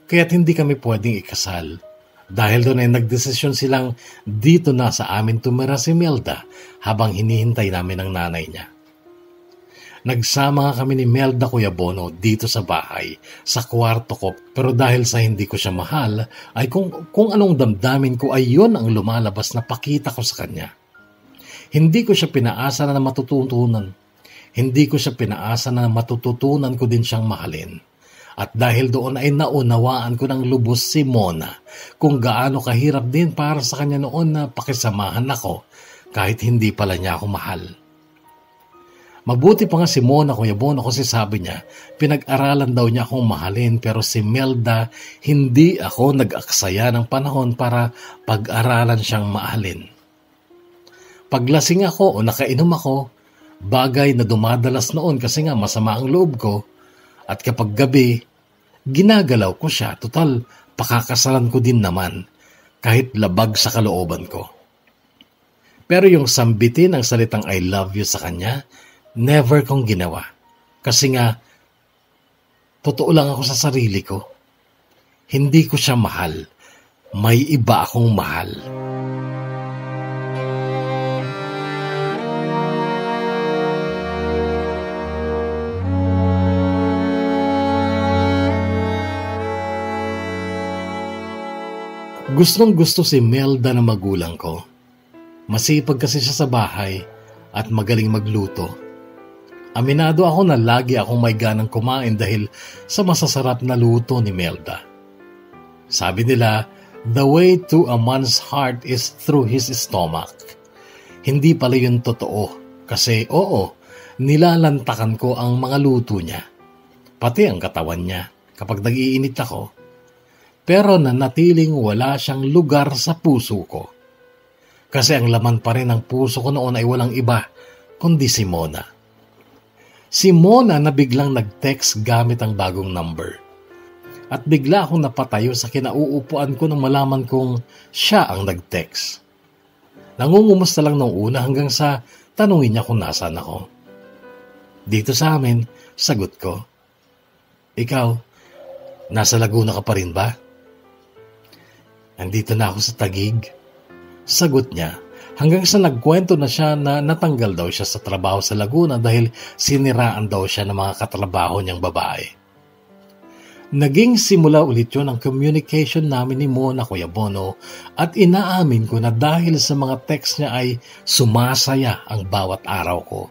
kaya't hindi kami pwedeng ikasal. Dahil doon ay nagdesisyon silang dito na sa amin tumira si Melda habang hinihintay namin ang nanay niya. Nagsama nga kami ni Melda, Kuya Bono, dito sa bahay, sa kwarto ko. Pero dahil sa hindi ko siya mahal, ay kung anong damdamin ko ay yun ang lumalabas na pakita ko sa kanya. Hindi ko siya pinaasa na matututunan. Hindi ko siya pinaasa na matututunan ko din siyang mahalin. At dahil doon ay naunawaan ko ng lubos si Mona kung gaano kahirap din para sa kanya noon na pakisamahan ako kahit hindi pala niya ako mahal. Mabuti pa nga si Mona, Kuya Bono, kasi sabi niya, pinag-aralan daw niya akong mahalin pero si Melda, hindi ako nag-aksaya ng panahon para pag-aralan siyang mahalin. Paglasing ako o nakainom ako, bagay na dumadalas noon kasi nga masama ang loob ko, at kapag gabi, ginagalaw ko siya, total, pakakasalan ko din naman, kahit labag sa kalooban ko. Pero yung sambitin ang salitang I love you sa kanya, never kong ginawa. Kasi nga, totoo lang ako sa sarili ko. Hindi ko siya mahal. May iba akong mahal. Gustong gusto si Melda na magulang ko. Masipag kasi siya sa bahay at magaling magluto. Aminado ako na lagi akong may ganang kumain dahil sa masasarap na luto ni Melda. Sabi nila, the way to a man's heart is through his stomach. Hindi pala yun totoo kasi nilalantakan ko ang mga luto niya. Pati ang katawan niya kapag nag-iinit ako. Pero nanatiling wala siyang lugar sa puso ko. Kasi ang laman pa rin ng puso ko noon ay walang iba kundi si Mona. Si Mona na biglang nag-text gamit ang bagong number. At bigla akong napatayo sa kinauupuan ko nang malaman kong siya ang nag-text. Nangungumusta lang nung una hanggang sa tanungin niya kung nasaan ako. Dito sa amin, sagot ko. Ikaw, nasa Laguna ka pa rin ba? Nandito na ako sa Taguig. Sagot niya. Hanggang sa nagkwento na siya na natanggal daw siya sa trabaho sa Laguna dahil siniraan daw siya ng mga katrabaho niyang babae. Naging simula ulit yun ang communication namin ni Mona, Kuya Bono, at inaamin ko na dahil sa mga text niya ay sumasaya ang bawat araw ko.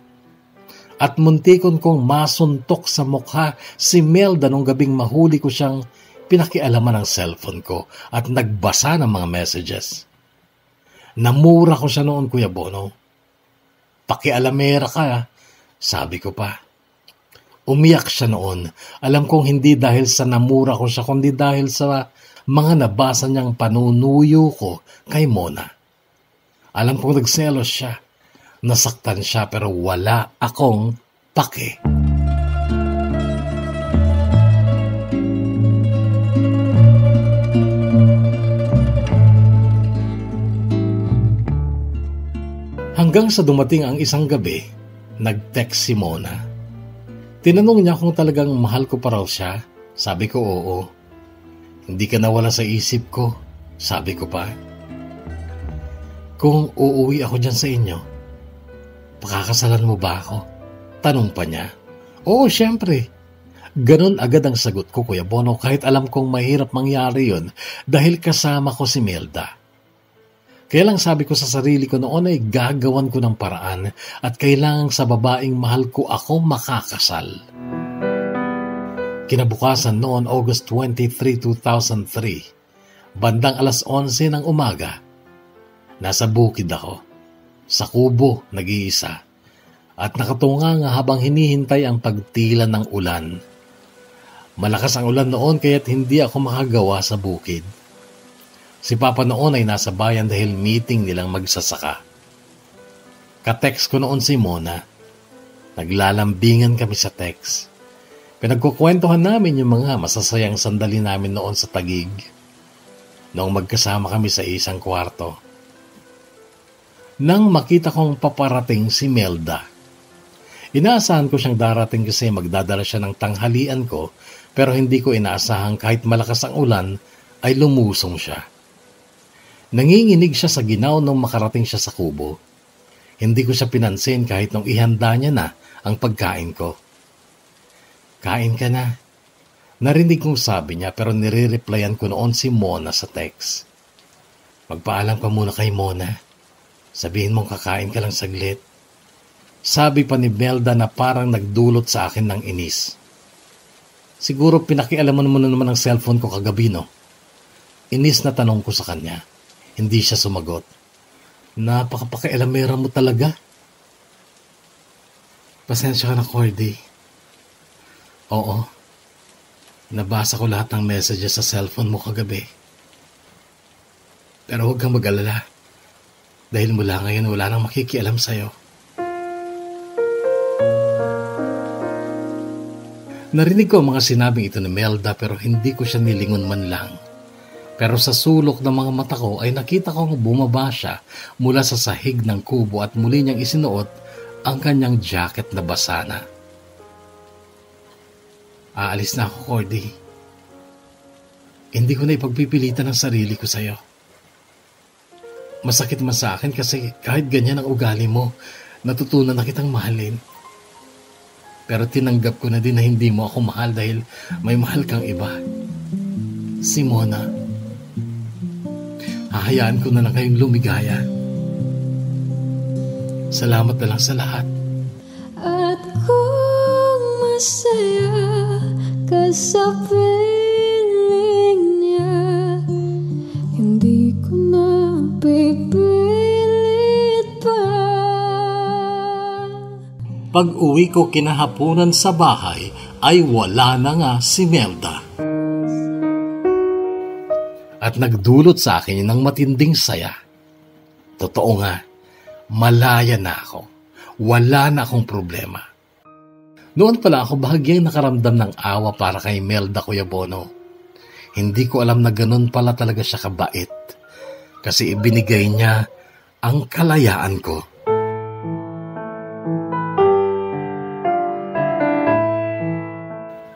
At muntikon kong masuntok sa mukha si Melda nung gabing mahuli ko siyang pinakialaman ng cellphone ko at nagbasa ng mga messages. Namura ko siya noon, Kuya Bono. Pakialamera ka, sabi ko pa. Umiyak siya noon. Alam kong hindi dahil sa namura ko siya, kundi dahil sa mga nabasa niyang panunuyo ko kay Mona. Alam kong nagselos siya. Nasaktan siya pero wala akong pake. Hanggang sa dumating ang isang gabi, nag-text si Mona. Tinanong niya kung talagang mahal ko pa raw siya. Sabi ko oo. Hindi ka nawala sa isip ko. Sabi ko pa. Kung uuwi ako dyan sa inyo, pakakasalan mo ba ako? Tanong pa niya. Oo, syempre. Ganon agad ang sagot ko, Kuya Bono, kahit alam kong mahirap mangyari yun dahil kasama ko si Melda. Kaya lang sabi ko sa sarili ko noon ay gagawan ko ng paraan at kailangan sa babaeng mahal ko ako makakasal. Kinabukasan noon, August 23, 2003, bandang alas 11 ng umaga, nasa bukid ako, sa kubo, nag-iisa, at nakatunga nga habang hinihintay ang pagtila ng ulan. Malakas ang ulan noon kaya't hindi ako makagawa sa bukid. Si Papa noon ay nasa bayan dahil meeting nilang magsasaka. Ka-text ko noon si Mona. Naglalambingan kami sa text. Pinagkukwentuhan namin yung mga masasayang sandali namin noon sa Taguig. Noong magkasama kami sa isang kwarto. Nang makita kong paparating si Melda. Inaasahan ko siyang darating kasi magdadala siya ng tanghalian ko pero hindi ko inaasahan kahit malakas ang ulan ay lumusong siya. Nanginginig siya sa ginaw nung makarating siya sa kubo. Hindi ko siya pinansin kahit nung ihanda niya na ang pagkain ko. Kain ka na. Narinig kong sabi niya pero nire-replyan ko noon si Mona sa text. Magpaalam ka muna kay Mona. Sabihin mong kakain ka lang saglit. Sabi pa ni Melda na parang nagdulot sa akin ng inis. Siguro pinakialaman mo na naman ang cellphone ko kagabi, no? Inis na tanong ko sa kanya. Hindi siya sumagot. Napakapakialamera mo talaga. Pasensya ka na, Cordy. Oo. Nabasa ko lahat ng messages sa cellphone mo kagabi. Pero huwag kang mag-alala. Dahil mula ngayon wala nang makikialam sa'yo. Narinig ko ang mga sinabing ito ni Melda pero hindi ko siya nilingon man lang. Pero sa sulok ng mga mata ko ay nakita kong bumaba siya mula sa sahig ng kubo at muli niyang isinuot ang kanyang jacket na basa na. Aalis na ako, Cordy. Hindi ko na ipagpipilitan ang sarili ko sa'yo. Masakit man sa akin kasi kahit ganyan ang ugali mo, natutunan na kitang mahalin. Pero tinanggap ko na din na hindi mo ako mahal dahil may mahal kang iba. Si Mona. Hahayaan ko na lang kayong lumigaya. Salamat na lang sa lahat. At kung masaya ka sa piling niya, hindi ko na pipilit pa. Pag-uwi ko kinahaponan sa bahay ay wala na nga si Melda. At nagdulot sa akin ng matinding saya. Totoo nga, malaya na ako. Wala na akong problema. Noon pala ako bahagyang nakaramdam ng awa para kay Melda, Kuya Bono. Hindi ko alam na ganun pala talaga siya kabait. Kasi ibinigay niya ang kalayaan ko.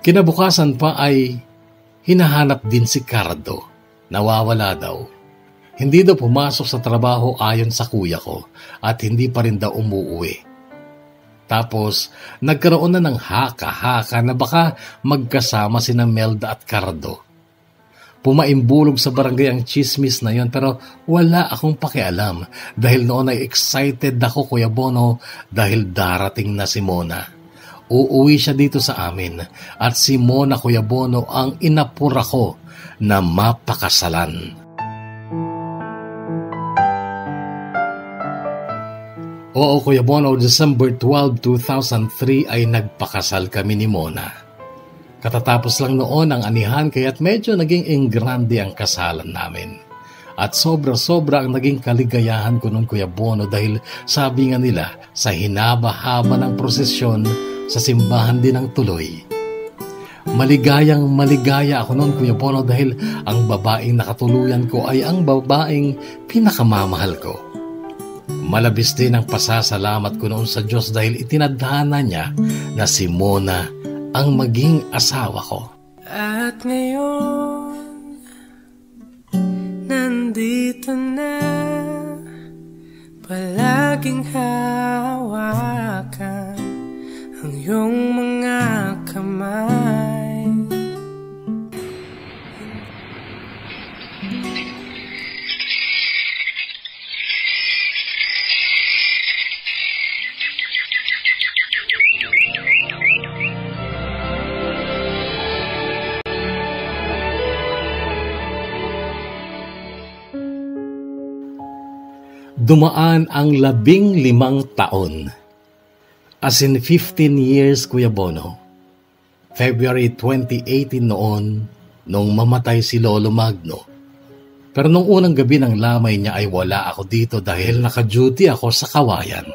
Kinabukasan pa ay hinahanap din si Cardo. Nawawala daw. Hindi daw pumasok sa trabaho ayon sa kuya ko at hindi pa rin daw umuuwi. Tapos nagkaroon na ng haka-haka na baka magkasama sina Melda at Cardo. Pumaimbulog sa barangay ang chismis na yon pero wala akong pakialam dahil noon ay excited ako, Kuya Bono, dahil darating na si Mona. Uuwi siya dito sa amin at si Mona, Kuya Bono, ang inapura ko na mapakasalan. Oo, Kuya Bono, December 12, 2003 ay nagpakasal kami ni Mona. Katatapos lang noon ang anihan kaya't medyo naging engrande ang kasalan namin. At sobra-sobra ang naging kaligayahan ko noon, Kuya Bono, dahil sabi nga nila sa hinaba-haba ng prosesyon sa simbahan din ng tuloy. Maligayang maligaya ako noon, Kuya Bono, dahil ang babaeng nakatuluyan ko ay ang babaeng pinakamamahal ko. Malabis din ang pasasalamat ko noon sa Diyos dahil itinadhana niya na si Mona ang maging asawa ko. At ngayon, nandito na, palaging hawakan ang iyong mga kamay. Dumaan ang 15 taon. As in 15 years, Kuya Bono. February 2018 noon, nung mamatay si Lolo Magno. Pero nung unang gabi ng lamay niya ay wala ako dito dahil naka-duty ako sa Kawayan.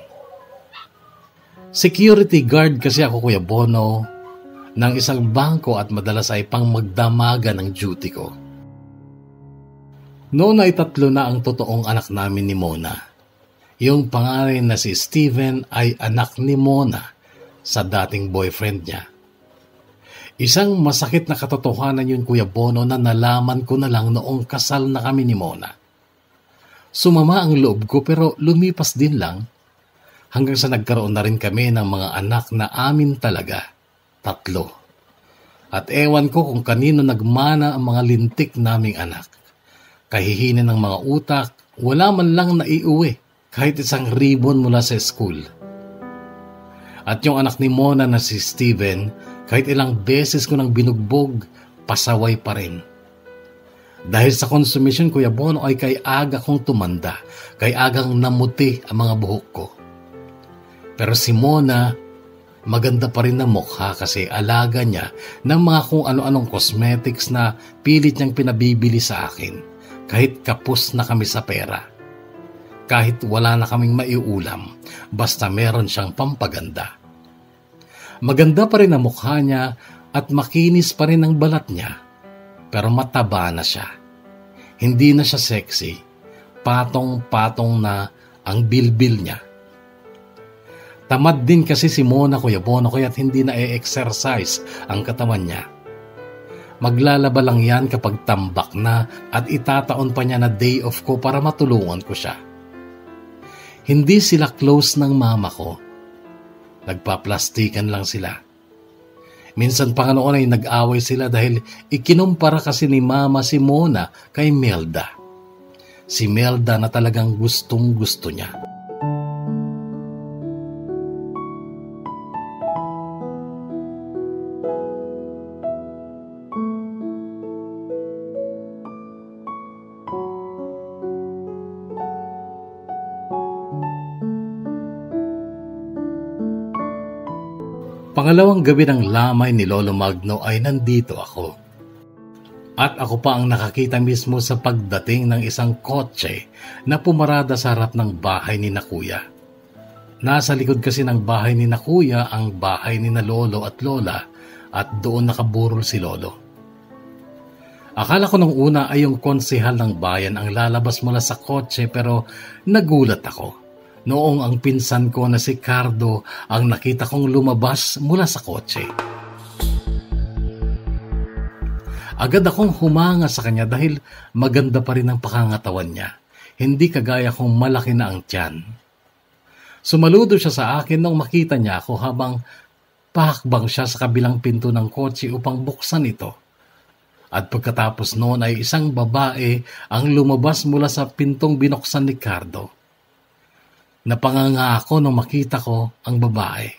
Security guard kasi ako, Kuya Bono, ng isang bangko at madalas ay pang magdamaga ng duty ko. Noon ay 3 na ang totoong anak namin ni Mona. Yung pangalan na si Steven ay anak ni Mona sa dating boyfriend niya. Isang masakit na katotohanan yun, Kuya Bono, na nalaman ko na lang noong kasal na kami ni Mona. Sumama ang loob ko pero lumipas din lang hanggang sa nagkaroon na rin kami ng mga anak na amin talaga, 3. At ewan ko kung kanino nagmana ang mga lintik naming anak. Kahihinin ng mga utak, wala man lang naiuwi kahit isang ribbon mula sa school. At yung anak ni Mona na si Steven, kahit ilang beses ko nang binugbog, pasaway pa rin. Dahil sa konsumisyon, Kuya Bono, ay kay aga kong tumanda, kay agang namuti ang mga buhok ko. Pero si Mona, maganda pa rin na mukha kasi alaga niya ng mga kung ano-anong cosmetics na pilit niyang pinabibili sa akin. Kahit kapos na kami sa pera. Kahit wala na kaming maiulam, basta meron siyang pampaganda. Maganda pa rin ang mukha niya at makinis pa rin ang balat niya. Pero mataba na siya. Hindi na siya sexy. Patong-patong na ang bilbil niya. Tamad din kasi si Mona, Kuya Bono, kaya't hindi na e-exercise ang katawan niya. Maglalaba lang yan kapag tambak na at itataon pa niya na day off ko para matulungan ko siya. Hindi sila close ng mama ko. Nagpaplastikan lang sila. Minsan pa nga noon ay nag-away sila dahil ikinumpara kasi ni mama si Mona kay Melda. Si Melda na talagang gustong-gusto niya. Pangalawang gabi ng lamay ni Lolo Magno ay nandito ako. At ako pa ang nakakita mismo sa pagdating ng isang kotse na pumarada sa harap ng bahay ni na Kuya. Nasa likod kasi ng bahay ni na Kuya ang bahay ni na Lolo at Lola at doon nakaburol si Lolo. Akala ko nung una ay yung konsehal ng bayan ang lalabas mula sa kotse pero nagulat ako. Noong ang pinsan ko na si Cardo ang nakita kong lumabas mula sa kotse. Agad akong humanga sa kanya dahil maganda pa rin ang pakangatawan niya. Hindi kagaya kong malaki na ang tiyan. Sumaludo siya sa akin nung makita niya ako habang pahakbang siya sa kabilang pinto ng kotse upang buksan ito. At pagkatapos noon ay isang babae ang lumabas mula sa pintong binuksan ni Cardo. Napanganga ako nung makita ko ang babae.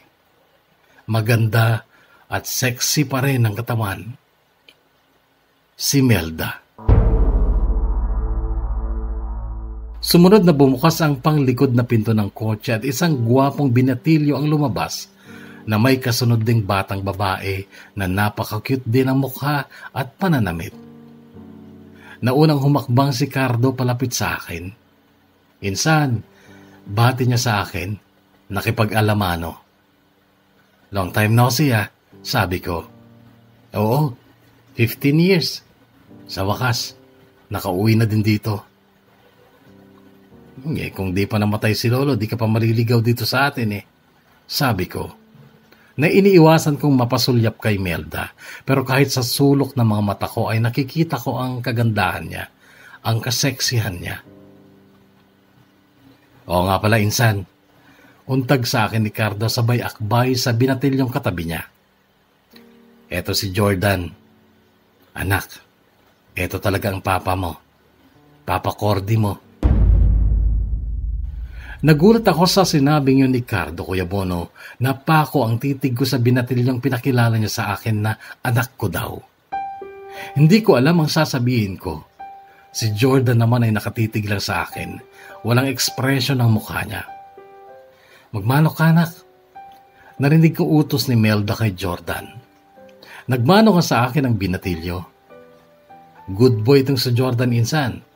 Maganda at sexy pa rin ang katawan. Si Melda. Sumunod na bumukas ang panglikod na pinto ng kotse at isang gwapong binatilyo ang lumabas na may kasunod ding batang babae na napaka-cute din ang mukha at pananamit. Naunang humakbang si Cardo palapit sa akin. Insan, bati niya sa akin, nakipag-alamano. Long time no see sabi ko. Oo, 15 years. Sa wakas, nakauwi na din dito. Kung di pa namatay si Lolo, di ka pa maliligaw dito sa atin sabi ko. Na iniiwasan kong mapasulyap kay Melda, pero kahit sa sulok ng mga mata ko ay nakikita ko ang kagandahan niya, ang kaseksihan niya. Oo nga pala, insan. Untag sa akin ni Cardo sabay akbay sa binatilyong katabi niya. Eto si Jordan. Anak, eto talaga ang papa mo. Papa Cordy mo. Nagulat ako sa sinabing yun ni Cardo, Kuya Bono, na pako ang titig ko sa binatilyong pinakilala niya sa akin na anak ko daw. Hindi ko alam ang sasabihin ko. Si Jordan naman ay nakatitig lang sa akin. Walang ekspresyon ang mukha niya. Magmano ka, anak. Narinig ko utos ni Melda kay Jordan. Nagmano ka sa akin ang binatilyo. Good boy itong si Jordan, insan.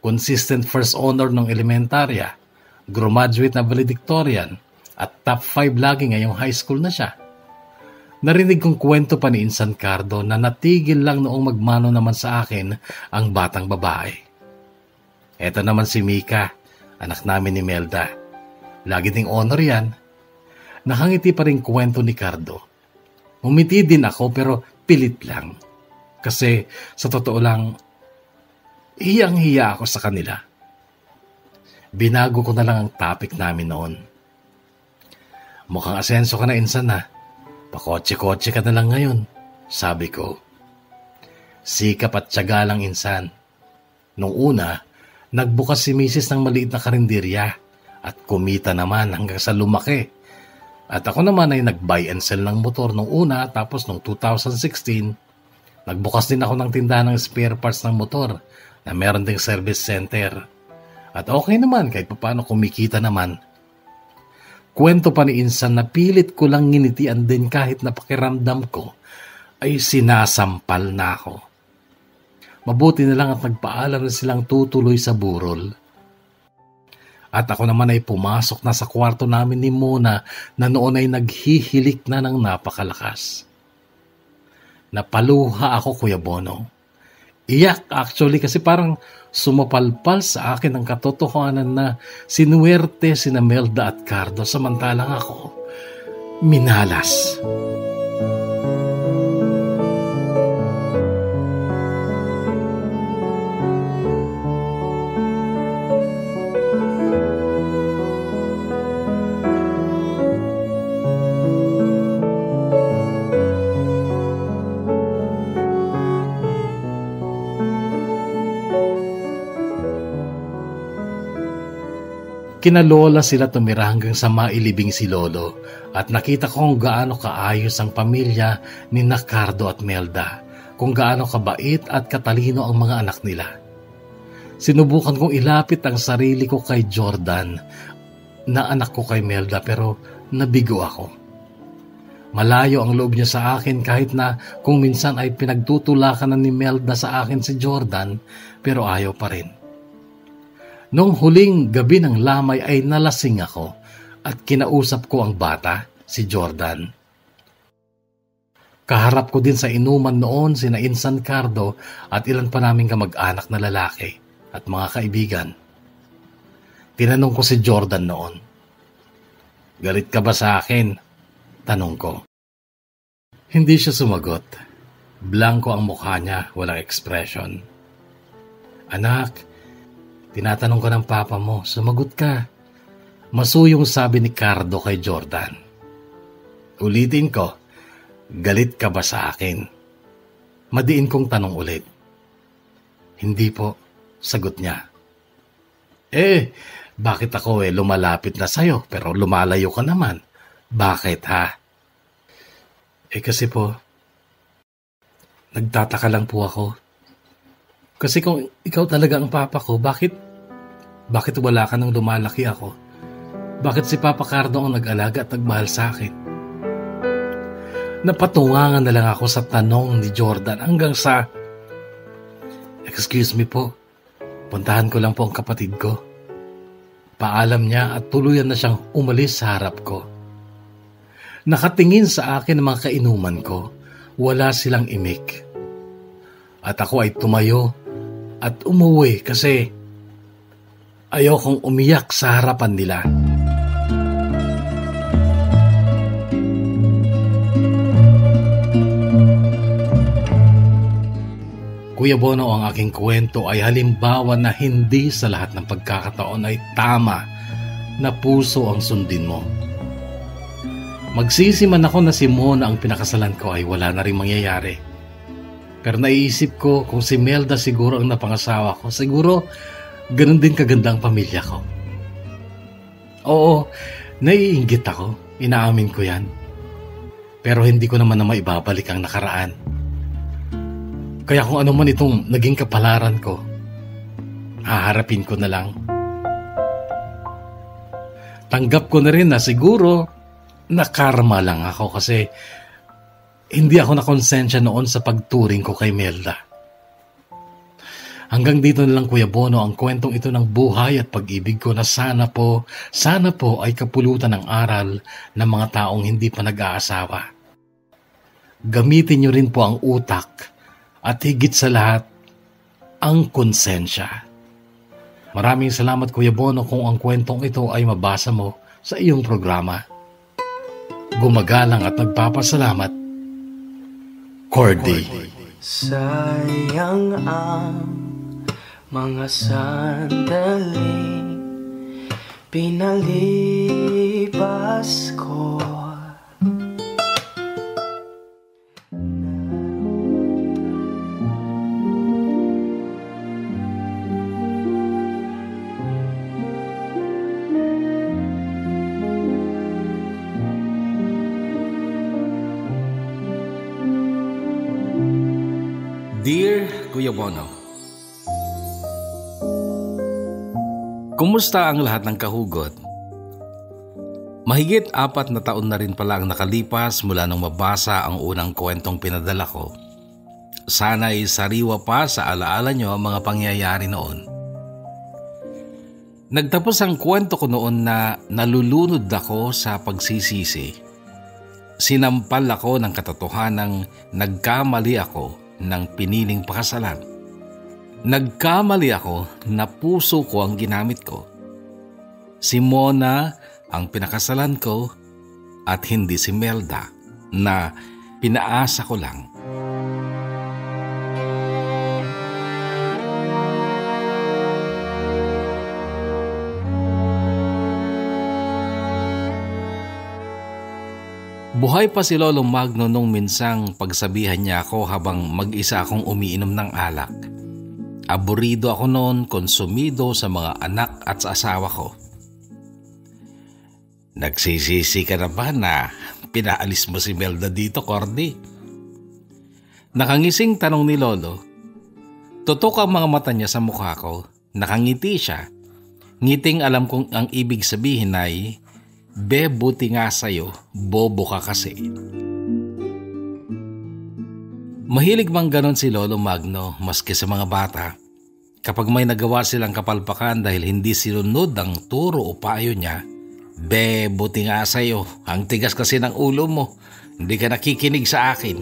Consistent first honor ng elementarya. Graduate na valedictorian at top 5 lagi ngayong high school na siya. Narinig kong kwento pa ni Insan Cardo na natigil lang noong magmano naman sa akin ang batang babae. Eto naman si Mika, anak namin ni Melda. Lagi ding honor yan. Nakangiti pa rin kwento ni Cardo. Umiti din ako pero pilit lang. Kasi sa totoo lang, hiyang-hiya ako sa kanila. Binago ko na lang ang topic namin noon. Mukhang asenso ka na, insan Pakotse-kotse ka na lang ngayon, sabi ko. Sikap at tiyaga lang, insan. Nung una, nagbukas si Mrs. ng maliit na karinderya at kumita naman hanggang sa lumaki. At ako naman ay nag-buy and sell ng motor nung una, tapos nung 2016, nagbukas din ako ng tindahan ng spare parts ng motor na meron ding service center. At okay naman kahit paano kumikita naman. Kwento pa ni Insan na pilit ko lang nginitian din kahit napakiramdam ko ay sinasampal na ako. Mabuti na lang at nagpaalam na silang tutuloy sa burol. At ako naman ay pumasok na sa kwarto namin ni Mona na noon ay naghihilik na ng napakalakas. Napaluha ako, Kuya Bono. Iyak actually kasi parang sumapalpal sa akin ang katotohanan na sinuwerte sina Melda at Cardo samantalang ako minalas. Kinalola sila tumira hanggang sa mailibing si Lolo at nakita ko kung gaano kaayos ang pamilya ni Cardo at Melda, kung gaano kabait at katalino ang mga anak nila. Sinubukan kong ilapit ang sarili ko kay Jordan na anak ko kay Melda pero nabigo ako. Malayo ang loob niya sa akin kahit na kung minsan ay pinagtutulakan na ni Melda sa akin si Jordan pero ayaw pa rin. Nung huling gabi ng lamay ay nalasing ako at kinausap ko ang bata, si Jordan. Kaharap ko din sa inuman noon sina Insan Cardo at ilan pa naming kamag-anak na lalaki at mga kaibigan. Tinanong ko si Jordan noon. Galit ka ba sa akin? Tanong ko. Hindi siya sumagot. Blanko ang mukha niya, walang ekspresyon. Anak, tinatanong ko ng papa mo, sumagot ka. Masuyong sabi ni Cardo kay Jordan. Ulitin ko, galit ka ba sa akin? Madiin kong tanong ulit. Hindi po, sagot niya. Bakit ako lumalapit na sa'yo pero lumalayo ka naman? Bakit ha? Kasi po, nagtataka lang po ako. Kasi kung ikaw talaga ang papa ko, bakit Bakit wala ka nang lumalaki ako? Bakit si Papa Cardo ang nag-alaga at nagmahal sa akin? Napatungangan na lang ako sa tanong ni Jordan hanggang sa, "Excuse me po, puntahan ko lang po ang kapatid ko." Paalam niya at tuluyan na siyang umalis sa harap ko. Nakatingin sa akin ang mga kainuman ko. Wala silang imik. At ako ay tumayo at umuwi kasi ayokong umiyak sa harapan nila. Kuya Bono, ang aking kwento ay halimbawa na hindi sa lahat ng pagkakataon ay tama na puso ang sundin mo. Magsisi man ako na si Mona ang pinakasalan ko ay wala na rin mangyayari. Pero naiisip ko kung si Melda siguro ang napangasawa ko, siguro ganun din kaganda ang pamilya ko. Oo, naiinggit ako, inaamin ko yan. Pero hindi ko naman na maibabalik ang nakaraan. Kaya kung ano man itong naging kapalaran ko, haharapin ko na lang. Tanggap ko na rin na siguro nakarma lang ako kasi hindi ako nakonsensya noon sa pagturing ko kay Melda. Hanggang dito na lang, Kuya Bono, ang kwentong ito ng buhay at pag-ibig ko na sana po ay kapulutan ng aral ng mga taong hindi pa nag-aasawa. Gamitin niyo rin po ang utak at higit sa lahat, ang konsensya. Maraming salamat, Kuya Bono, kung ang kwentong ito ay mabasa mo sa iyong programa. Gumagalang at nagpapasalamat, Cordy. Sayang ang mga sandaling pinalipas ko. Dear Kuya Bono, kumusta ang lahat ng kahugot? Mahigit 4 na taon na rin pala ang nakalipas mula nung mabasa ang unang kwentong pinadala ko. Sana'y sariwa pa sa alaala nyo ang mga pangyayari noon. Nagtapos ang kwento ko noon na nalulunod ako sa pagsisisi. Sinampal ako ng katotohanang nagkamali ako ng piniling pakasalan. Nagkamali ako na puso ko ang ginamit ko. Si Mona ang pinakasalan ko at hindi si Melda na pinaasa ko lang. Buhay pa si Lolo Magno nung minsang pagsabihan niya ako habang mag-isa akong umiinom ng alak. Aburido ako noon, konsumido sa mga anak at sa asawa ko. Nagsisisi ka na ba na pinaalis mo si Melda dito, Cordy? Nakangising tanong ni Lolo. Tutok ang mga mata niya sa mukha ko. Nakangiti siya. Ngiting alam kong ang ibig sabihin ay, "Be, buti nga sa'yo, bobo ka kasi." Mahilig mang ganon si Lolo Magno maski sa mga bata. Kapag may nagawa silang kapalpakan dahil hindi sinunod ang turo o payo niya, "Be, buti nga sa'yo, ang tigas kasi ng ulo mo, hindi ka nakikinig sa akin."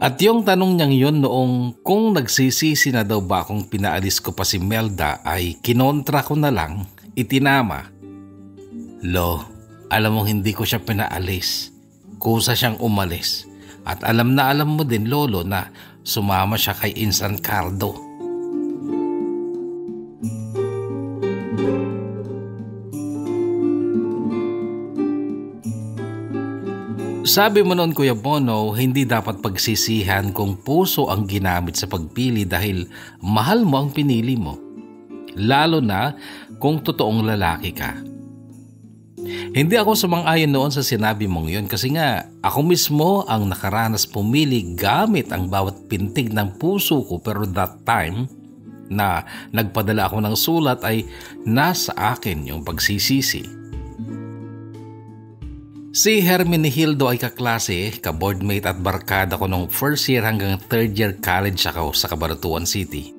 At yung tanong niyang yun noong kung nagsisisi na daw ba akong pinaalis ko pa si Melda ay kinontra ko na lang, itinama. "Lo, alam mo hindi ko siya pinaalis. Kusa siyang umalis. At alam na alam mo din, Lolo, na sumama siya kay Insan Cardo." Sabi mo noon, Kuya Bono, hindi dapat pagsisihan kung puso ang ginamit sa pagpili dahil mahal mo ang pinili mo. Lalo na kung totoong lalaki ka. Hindi ako sumang-ayon noon sa sinabi mong yun kasi nga ako mismo ang nakaranas pumili gamit ang bawat pintig ng puso ko, pero that time na nagpadala ako ng sulat ay nasa akin yung pagsisisi. Si Hermenegildo ay kaklase, ka-boardmate at barkada ko nung first year hanggang third year college ako sa Cabaratuan City.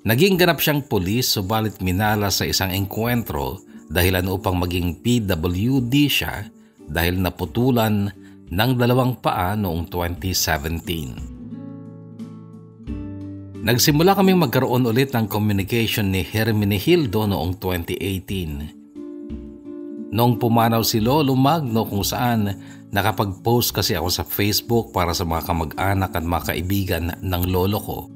Naging ganap siyang pulis subalit minala sa isang engkwentro dahilan upang maging PWD siya dahil naputulan ng 2 paa noong 2017. Nagsimula kaming magkaroon ulit ng communication ni Hermenegildo noong 2018. Noong pumanaw si Lolo Magno kung saan nakapag-post kasi ako sa Facebook para sa mga kamag-anak at mga kaibigan ng lolo ko.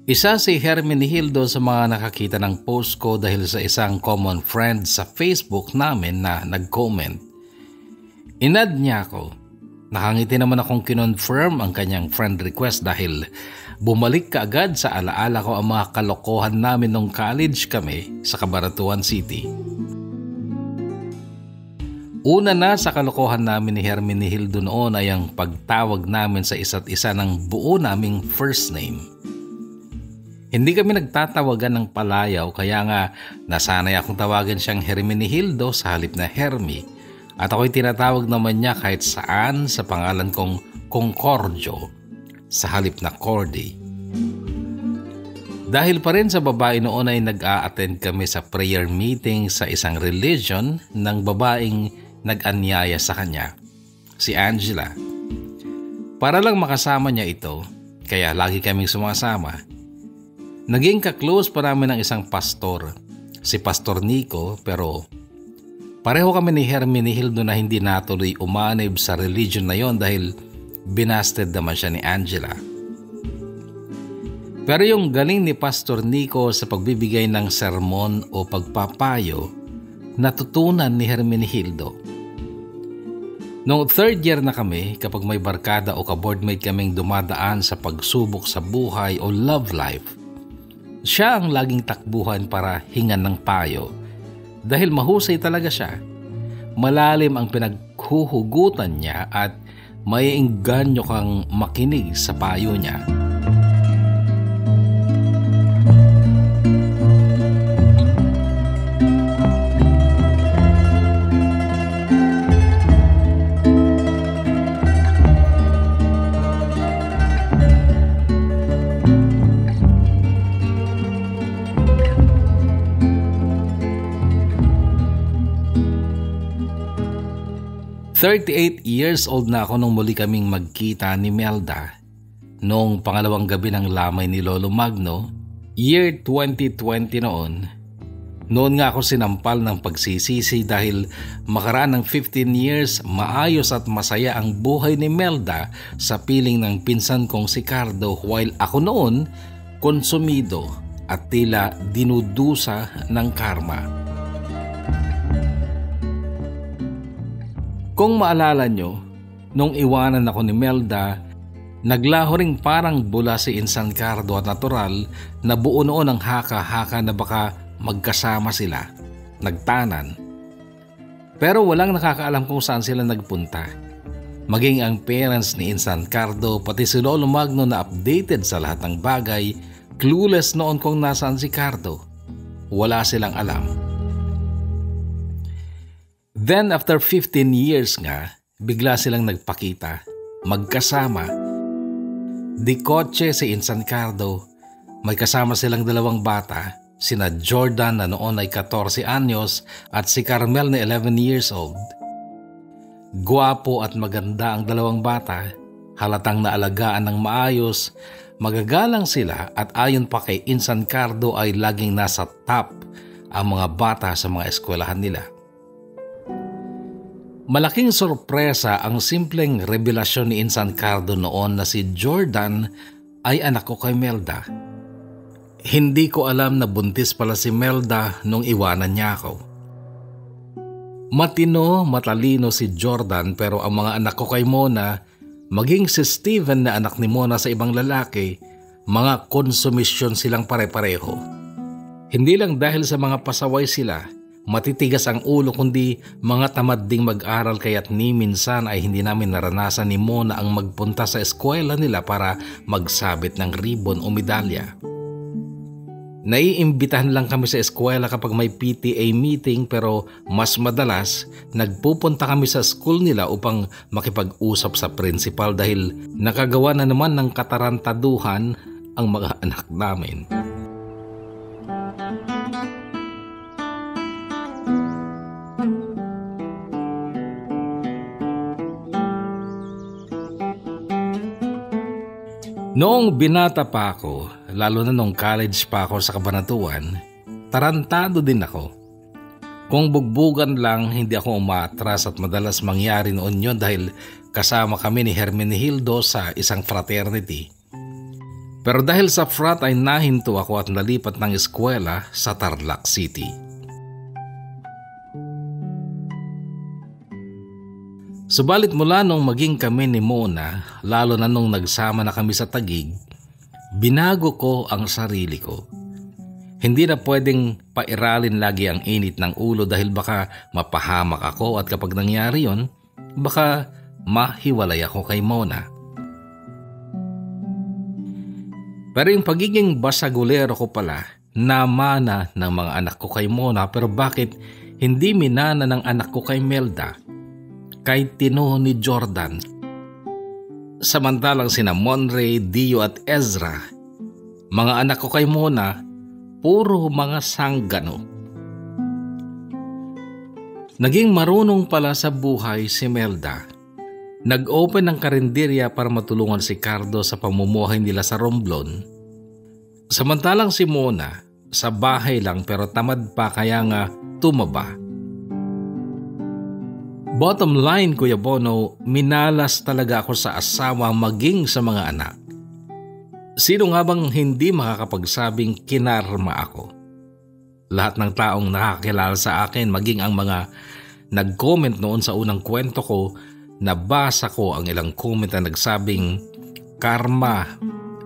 Isa si Hermenegildo sa mga nakakita ng post ko dahil sa isang common friend sa Facebook namin na nag-comment. Inad niya ako. Nakangiti naman akong kinonfirm ang kanyang friend request dahil bumalik kaagad sa alaala ko ang mga kalokohan namin nung college kami sa Cabaratuan City. Una na sa kalokohan namin ni Hermenegildo noon ay ang pagtawag namin sa isa't isa ng buo naming first name. Hindi kami nagtatawagan ng palayaw kaya nga nasanay akong tawagan siyang Hermenegildo sa halip na Hermi. At ako'y tinatawag naman niya kahit saan sa pangalan kong Concordio sa halip na Cordy. Dahil pa rin sa babae noon ay nag-a-attend kami sa prayer meeting sa isang religion ng babaeng nag-anyaya sa kanya, si Angela. Para lang makasama niya ito, kaya lagi kaming sumasama. Naging ka-close pa namin ng isang pastor, si Pastor Nico, pero pareho kami ni Hermenegildo na hindi natuloy umanib sa religion na yon dahil binasted naman siya ni Angela. Pero yung galing ni Pastor Nico sa pagbibigay ng sermon o pagpapayo, natutunan ni Hermenegildo. Noong third year na kami, kapag may barkada o ka-boardmate kaming dumadaan sa pagsubok sa buhay o love life, siya ang laging takbuhan para hingan ng payo. Dahil mahusay talaga siya, malalim ang pinaghuhugutan niya at maiengganyo kang makinig sa payo niya. "38 years old na ako nung muli kaming magkita ni Melda noong pangalawang gabi ng lamay ni Lolo Magno, year 2020 noon. Noon nga ako sinampal ng pagsisisi dahil makaraan ng 15 years maayos at masaya ang buhay ni Melda sa piling ng pinsan kong si Cardo while ako noon konsumido at tila dinudusa ng karma. Kung maalala nyo, nung iwanan ako ni Melda, naglaho ring parang bula si Insan Cardo at natural na buo noon ang haka-haka na baka magkasama sila, nagtanan. Pero walang nakakaalam kung saan sila nagpunta. Maging ang parents ni Insan Cardo pati si Lolo Magno na updated sa lahat ng bagay, clueless noon kung nasaan si Cardo. Wala silang alam. Then after 15 years nga, bigla silang nagpakita, magkasama. Di kotse si Insan Cardo, may kasama silang 2 bata, sina Jordan na noon ay 14 anyos at si Carmel na 11 years old. Guwapo at maganda ang 2 bata, halatang naalagaan ng maayos, magagalang sila at ayon pa kay Insan Cardo ay laging nasa top ang mga bata sa mga eskwelahan nila. Malaking sorpresa ang simpleng revelasyon ni Insan Cardo noon na si Jordan ay anak ko kay Melda. Hindi ko alam na buntis pala si Melda nung iwanan niya ako. Matino, matalino si Jordan pero ang mga anak ko kay Mona, maging si Steven na anak ni Mona sa ibang lalaki, mga konsumisyon silang pare-pareho. Hindi lang dahil sa mga pasaway sila, matitigas ang ulo kundi mga tamad ding mag-aral kaya't ni minsan ay hindi namin naranasan ni Mona ang magpunta sa eskwela nila para magsabit ng ribbon o medalya. Naiimbitahan lang kami sa eskwela kapag may PTA meeting pero mas madalas nagpupunta kami sa school nila upang makipag-usap sa principal dahil nakagawa na naman ng katarantaduhan ang mga anak namin. Noong binata pa ako, lalo na nung college pa ako sa Cabanatuan, tarantado din ako. Kung bugbugan lang, hindi ako umatras at madalas mangyari noon yun dahil kasama kami ni Hermenegildo sa isang fraternity. Pero dahil sa frat ay nahinto ako at nalipat ng eskwela sa Tarlac City. Subalit mula nung maging kami ni Mona, lalo na nung nagsama na kami sa Taguig, binago ko ang sarili ko. Hindi na pwedeng pairalin lagi ang init ng ulo dahil baka mapahamak ako at kapag nangyari yon, baka mahiwalay ako kay Mona. Pero yung pagiging basagulero ko pala, namana ng mga anak ko kay Mona pero bakit hindi minana ng anak ko kay Melda? Kay Tino ni Jordan. Samantalang sina Monray, Dio at Ezra, mga anak ko kay Mona, puro mga sanggano. Naging marunong pala sa buhay si Melda. Nag-open ng karinderya para matulungan si Cardo sa pamumuhay nila sa Romblon. Samantalang si Mona, sa bahay lang pero tamad pa kaya nga tumaba. Bottom line, Kuya Bono, minalas talaga ako sa asawa maging sa mga anak. Sino nga bang hindi makakapagsabing kinarma ako? Lahat ng taong nakakilala sa akin, maging ang mga nag-comment noon sa unang kwento ko, nabasa ko ang ilang comment na nagsabing, karma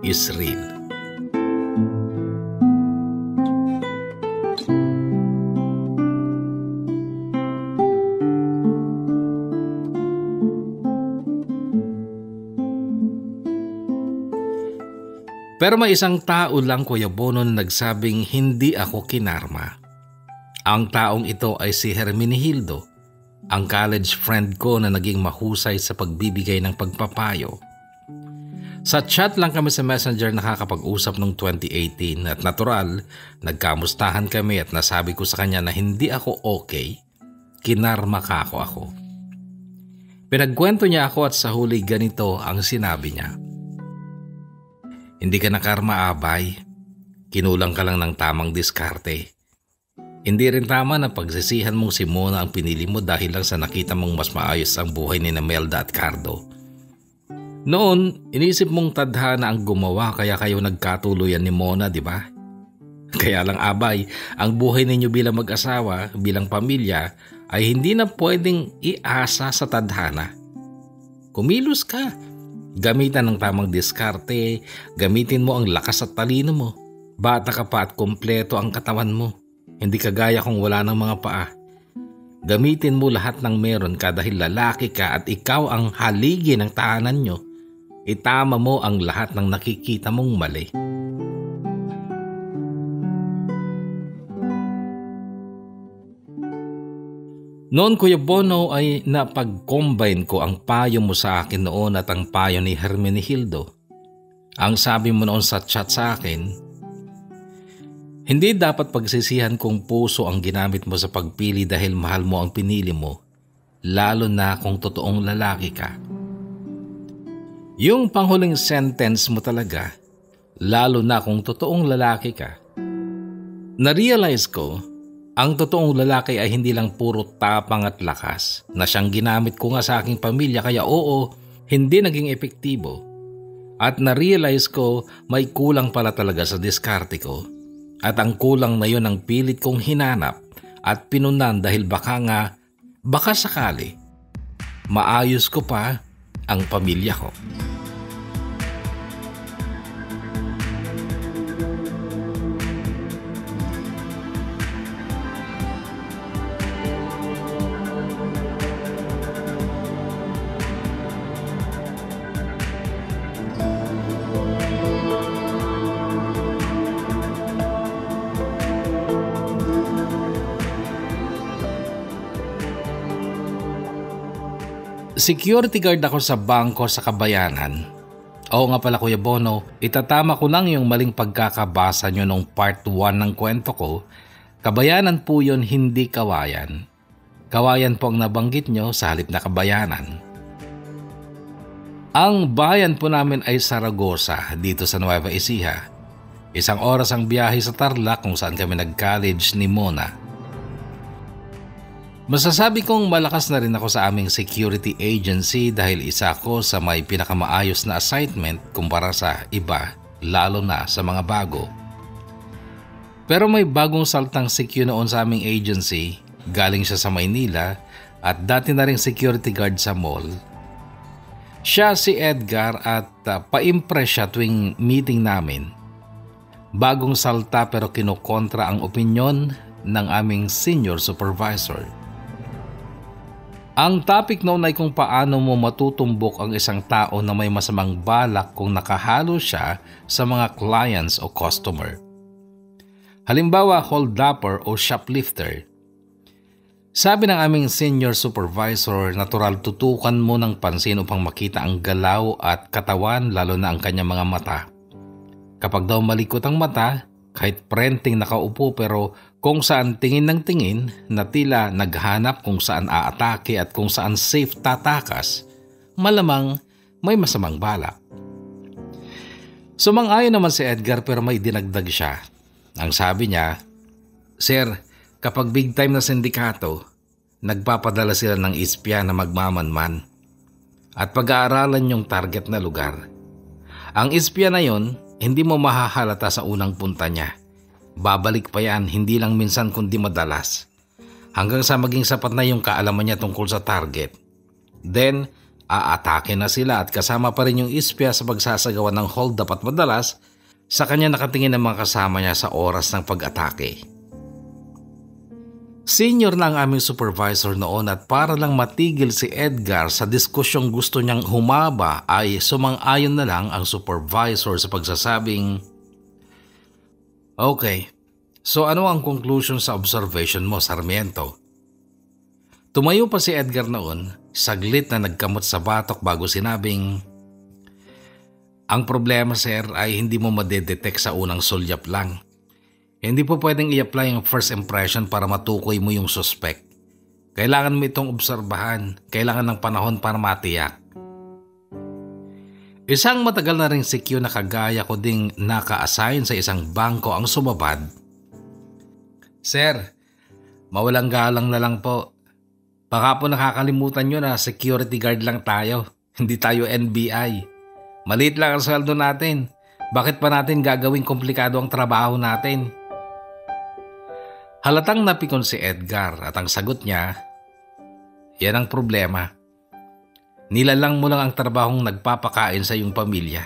is real. Pero may isang tao lang, Kuya Bono, na nagsabing hindi ako kinarma. Ang taong ito ay si Hermenegildo, ang college friend ko na naging mahusay sa pagbibigay ng pagpapayo. Sa chat lang kami sa Messenger nakakapag-usap noong 2018 at natural, nagkamustahan kami at nasabi ko sa kanya na hindi ako okay, kinarma ka ako. Pinagkwento niya ako at sa huli ganito ang sinabi niya. Hindi ka nakarma, Abay. Kinulang ka lang ng tamang diskarte. Hindi rin tama na pagsisihan mong si Mona ang pinili mo dahil lang sa nakita mong mas maayos ang buhay ni Melda at Cardo. Noon, inisip mong tadhana ang gumawa kaya kayo nagkatuluyan ni Mona, di ba? Kaya lang, Abay, ang buhay ninyo bilang mag-asawa, bilang pamilya, ay hindi na pwedeng iasa sa tadhana. Kumilos ka. Gamitan ng tamang diskarte, gamitin mo ang lakas at talino mo. Bata ka pa at kompleto ang katawan mo. Hindi kagaya kung wala ng mga paa. Gamitin mo lahat ng meron ka dahil lalaki ka at ikaw ang haligi ng tahanan nyo. Itama mo ang lahat ng nakikita mong mali. Noon, Kuya Bono, ay napag-combine ko ang payo mo sa akin noon at ang payo ni Hermenegildo. Ang sabi mo noon sa chat sa akin, hindi dapat pagsisihan kung puso ang ginamit mo sa pagpili dahil mahal mo ang pinili mo, lalo na kung totoong lalaki ka. Yung panghuling sentence mo talaga, lalo na kung totoong lalaki ka. Na-realize ko, ang totoong lalaki ay hindi lang puro tapang at lakas na siyang ginamit ko nga sa aking pamilya kaya oo, hindi naging epektibo. At na-realize ko may kulang pala talaga sa diskarte ko. At ang kulang na yun ang pilit kong hinanap at pinunan dahil baka sakali, maayos ko pa ang pamilya ko. Security guard ako sa bangko sa Kabayanan. Oo nga pala Kuya Bono, itatama ko lang yung maling pagkakabasa nyo nung part 1 ng kwento ko. Kabayanan po yun, hindi Kawayan. Kawayan po ang nabanggit nyo sa halip na Kabayanan. Ang bayan po namin ay Saragosa dito sa Nueva Ecija. 1 oras ang biyahe sa Tarlac kung saan kami nag-college ni Mona. Masasabi kong malakas na rin ako sa aming security agency dahil isa ko sa may pinakamaayos na assignment kumpara sa iba, lalo na sa mga bago. Pero may bagong saltang CQ noon sa aming agency, galing siya sa Maynila at dati na ring security guard sa mall. Siya si Edgar at pa-impress siya tuwing meeting namin. Bagong salta pero kinukontra ang opinyon ng aming senior supervisor. Ang topic noon ay kung paano mo matutumbok ang isang tao na may masamang balak kung nakahalo siya sa mga clients o customer. Halimbawa, hold-upper o shoplifter. Sabi ng aming senior supervisor, natural tutukan mo ng pansin upang makita ang galaw at katawan lalo na ang kanyang mga mata. Kapag daw malikot ang mata, kahit prenting nakaupo pero kung saan tingin ng tingin na tila naghanap kung saan aatake at kung saan safe tatakas, malamang may masamang balak. Sumang-ayon naman si Edgar pero may dinagdag siya. Ang sabi niya, "Sir, kapag big time na sindikato, nagpapadala sila ng ispya na magmamanman at pag-aaralan yung target na lugar. Ang ispya na yon, hindi mo mahahalata sa unang punta niya. Babalik pa yan, hindi lang minsan kundi madalas. Hanggang sa maging sapat na yung kaalaman niya tungkol sa target. Then, aatake na sila at kasama pa rin yung ispya sa pagsasagawa ng hold up at madalas, sa kanya nakatingin ang mga kasama niya sa oras ng pag-atake." Senior na ang aming supervisor noon at para lang matigil si Edgar sa diskusyong gusto niyang humaba ay sumang-ayon na lang ang supervisor sa pagsasabing, "Okay, so ano ang conclusion sa observation mo, Sarmiento?" Tumayo pa si Edgar noon, saglit na nagkamot sa batok bago sinabing, "Ang problema sir ay hindi mo madedetect sa unang sulyap lang. Hindi po pwedeng i-apply ang first impression para matukoy mo yung suspect. Kailangan mo itong obserbahan, kailangan ng panahon para matiyak." Isang matagal na ring CQ na kagaya ko ding naka-assign sa isang bangko ang sumabad. "Sir, mawalang galang na lang po. Baka po nakakalimutan nyo na security guard lang tayo, hindi tayo NBI. Maliit lang ang sweldo natin. Bakit pa natin gagawing komplikado ang trabaho natin?" Halatang napikon si Edgar at ang sagot niya, "Yan ang problema. Nilalang mo lang ang trabahong nagpapakain sa iyong pamilya.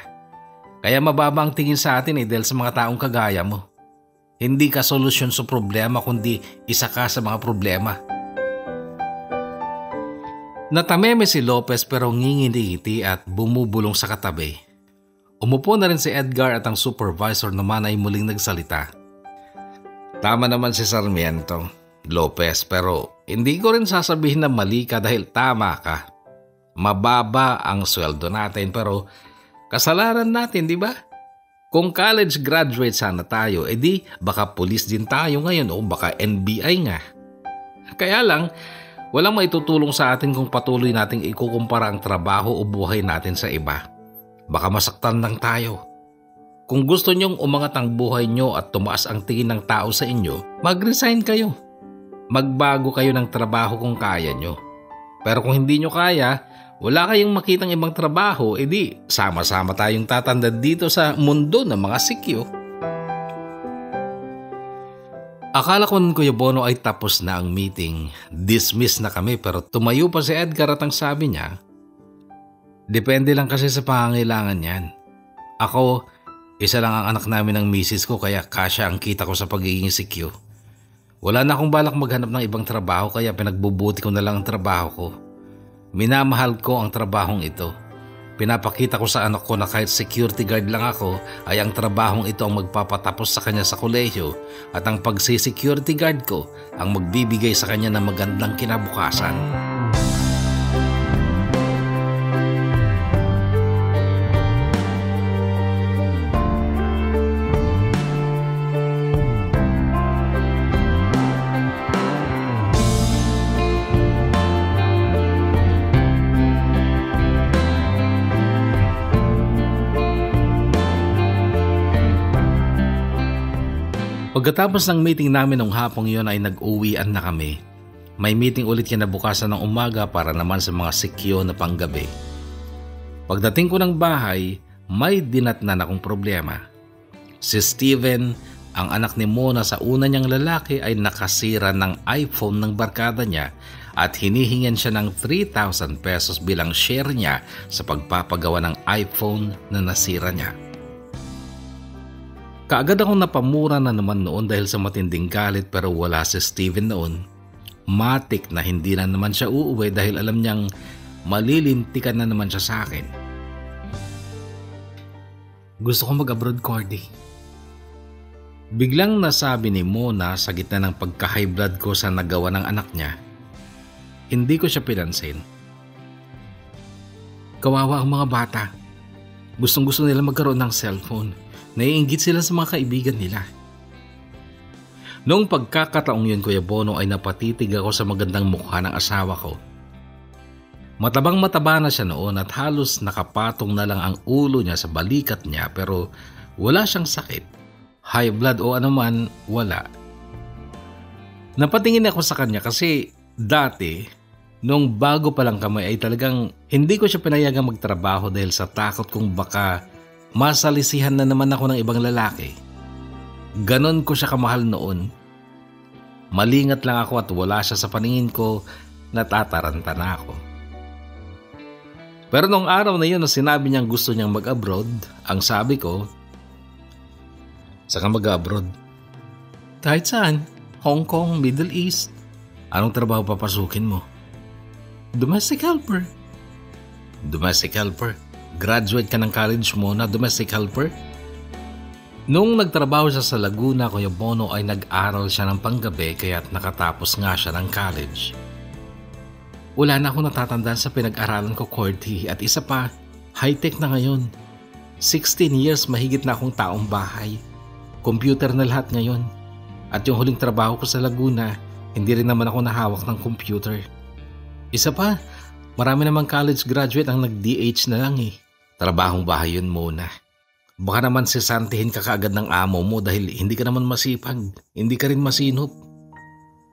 Kaya mababa ang tingin sa atin dahil sa mga taong kagaya mo. Hindi ka solusyon sa problema kundi isa ka sa mga problema." Natameme si Lopez pero ngingiti at bumubulong sa katabi. Umupo na rin si Edgar at ang supervisor naman ay muling nagsalita. "Tama naman si Sarmiento, Lopez, pero hindi ko rin sasabihin na mali ka dahil tama ka. Mababa ang sweldo natin pero kasalanan natin, di ba? Kung college graduate sana tayo, edi baka police din tayo ngayon o baka NBI nga. Kaya lang, walang maitutulong sa atin kung patuloy nating ikukumpara ang trabaho o buhay natin sa iba. Baka masaktan lang tayo. Kung gusto nyong umangat ang buhay nyo at tumaas ang tingin ng tao sa inyo, mag-resign kayo. Magbago kayo ng trabaho kung kaya nyo. Pero kung hindi nyo kaya, wala kayong makitang ibang trabaho, edi sama-sama tayong tatanda dito sa mundo ng mga sikyo." Akala ko nun Kuya Bono ay tapos na ang meeting. Dismiss na kami pero tumayo pa si Edgar at ang sabi niya, "Depende lang kasi sa pangangailangan yan. Ako, isa lang ang anak namin ng misis ko kaya kasya ang kita ko sa pagiging sikyo. Wala na akong balak maghanap ng ibang trabaho kaya pinagbubuti ko na lang ang trabaho ko. Minamahal ko ang trabahong ito. Pinapakita ko sa anak ko na kahit security guard lang ako ay ang trabahong ito ang magpapatapos sa kanya sa kolehiyo at ang pagsi-security guard ko ang magbibigay sa kanya ng magandang kinabukasan." Pagkatapos ng meeting namin nung hapong yon ay nag-uwian na kami. May meeting ulit kinabukasan ng umaga para naman sa mga sikyo na panggabi. Pagdating ko ng bahay, may dinatnan akong problema. Si Steven, ang anak ni Mona sa una niyang lalaki, ay nakasira ng iPhone ng barkada niya at hinihingan siya ng 3,000 pesos bilang share niya sa pagpapagawa ng iPhone na nasira niya. Kaagad akong napamura na naman noon dahil sa matinding galit, pero wala si Steven noon. Matik na hindi na naman siya uuwi dahil alam niyang malilintikan na naman siya sa akin. Gusto ko mag-abroad, Cordy. Biglang nasabi ni Mona sa gitna ng pagka-high blood ko sa nagawa ng anak niya. Hindi ko siya pinansin. Kawawa ang mga bata. Gustong-gusto nila magkaroon ng cellphone. Naiinggit sila sa mga kaibigan nila. Noong pagkakataong yun, Kuya Bono, ay napatitig ako sa magandang mukha ng asawa ko. Matabang-mataba na siya noon at halos nakapatong na lang ang ulo niya sa balikat niya, pero wala siyang sakit. High blood o anuman, wala. Napatingin ako sa kanya kasi dati, noong bago pa lang kami, ay talagang hindi ko siya pinayagang magtrabaho dahil sa takot kong baka masalisihan na naman ako ng ibang lalaki. Ganon ko siya kamahal noon. Malingat lang ako at wala siya sa paningin ko, natataranta na ako. Pero nung araw na yun na sinabi niyang gusto niyang mag-abroad, ang sabi ko, saan ka mag-abroad? Kahit saan. Hong Kong, Middle East. Anong trabaho papasukin mo? Domestic helper. Domestic helper? Graduate ka ng college mo na domestic helper? Noong nagtrabaho siya sa Laguna, Kuya Bono, ay nag-aral siya ng panggabi kaya't nakatapos nga siya ng college. Wala na akong natatandaan sa pinag-aralan ko, Cordy, at isa pa, high-tech na ngayon. 16 years mahigit na akong taong bahay. Computer na lahat ngayon. At yung huling trabaho ko sa Laguna, hindi rin naman ako nahawak ng computer. Isa pa, marami namang college graduate ang nag-DH na lang eh. Trabahong bahay yun muna. Baka naman sisantihin ka kaagad ng amo mo dahil hindi ka naman masipag, hindi ka rin masinop.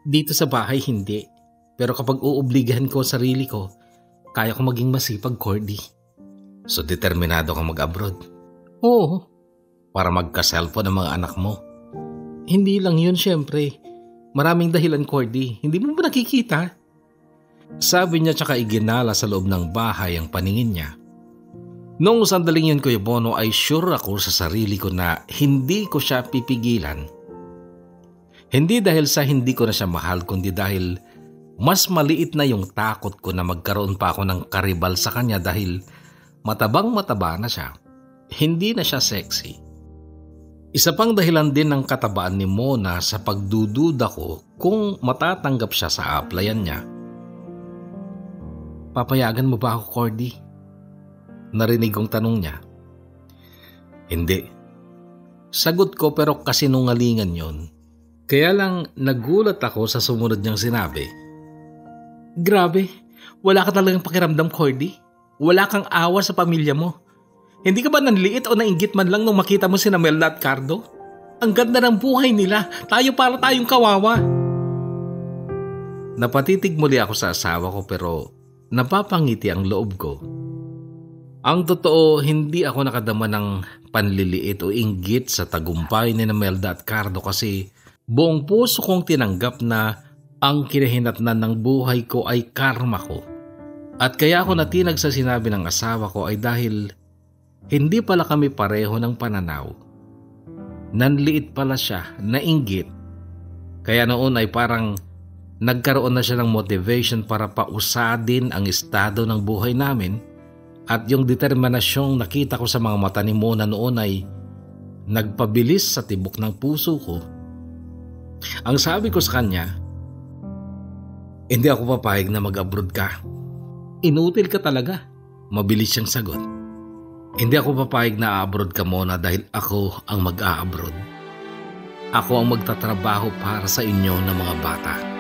Dito sa bahay hindi, pero kapag uobligahan ko sarili ko, kaya ko maging masipag, Cordy. So determinado kang mag-abroad? Oo. Para magka-cellphone ang mga anak mo? Hindi lang yun, syempre. Maraming dahilan, Cordy. Hindi mo ba nakikita? Sabi niya tsaka iginala sa loob ng bahay ang paningin niya. Noong sandaling yun, Kuya Bono, ay sure ako sa sarili ko na hindi ko siya pipigilan. Hindi dahil sa hindi ko na siya mahal, kundi dahil mas maliit na yung takot ko na magkaroon pa ako ng karibal sa kanya dahil matabang-mataba na siya. Hindi na siya sexy. Isa pang dahilan din ng katabaan ni Mona sa pagdududa ko kung matatanggap siya sa applyan niya. Papayagan mo ba ako, Cordy? Narinig kong tanong niya. Hindi. Sagot ko pero kasinungalingan yon. Kaya lang nagulat ako sa sumunod niyang sinabi. Grabe, wala ka talagang pakiramdam, Cordy. Wala kang awa sa pamilya mo. Hindi ka ba nanliit o nainggit man lang nung makita mo si Melda at Cardo? Ang ganda ng buhay nila, tayo para tayong kawawa. Napatitig muli ako sa asawa ko pero napapangiti ang loob ko. Ang totoo, hindi ako nakadama ng panliliit o inggit sa tagumpay ni Melda at Cardo kasi buong puso kong tinanggap na ang kinahinatnan ng buhay ko ay karma ko. At kaya ako natinag sa sinabi ng asawa ko ay dahil hindi pala kami pareho ng pananaw. Nanliit pala siya, nainggit. Kaya noon ay parang nagkaroon na siya ng motivation para pausadin ang estado ng buhay namin. At yung determinasyong nakita ko sa mga mata ni Mona noon ay nagpabilis sa tibok ng puso ko. Ang sabi ko sa kanya, hindi ako papayag na mag-abroad ka. Inutil ka talaga. Mabilis siyang sagot. Hindi ako papayag na a-abroad ka, Mona, dahil ako ang mag-a-abroad. Ako ang magtatrabaho para sa inyo ng mga bata.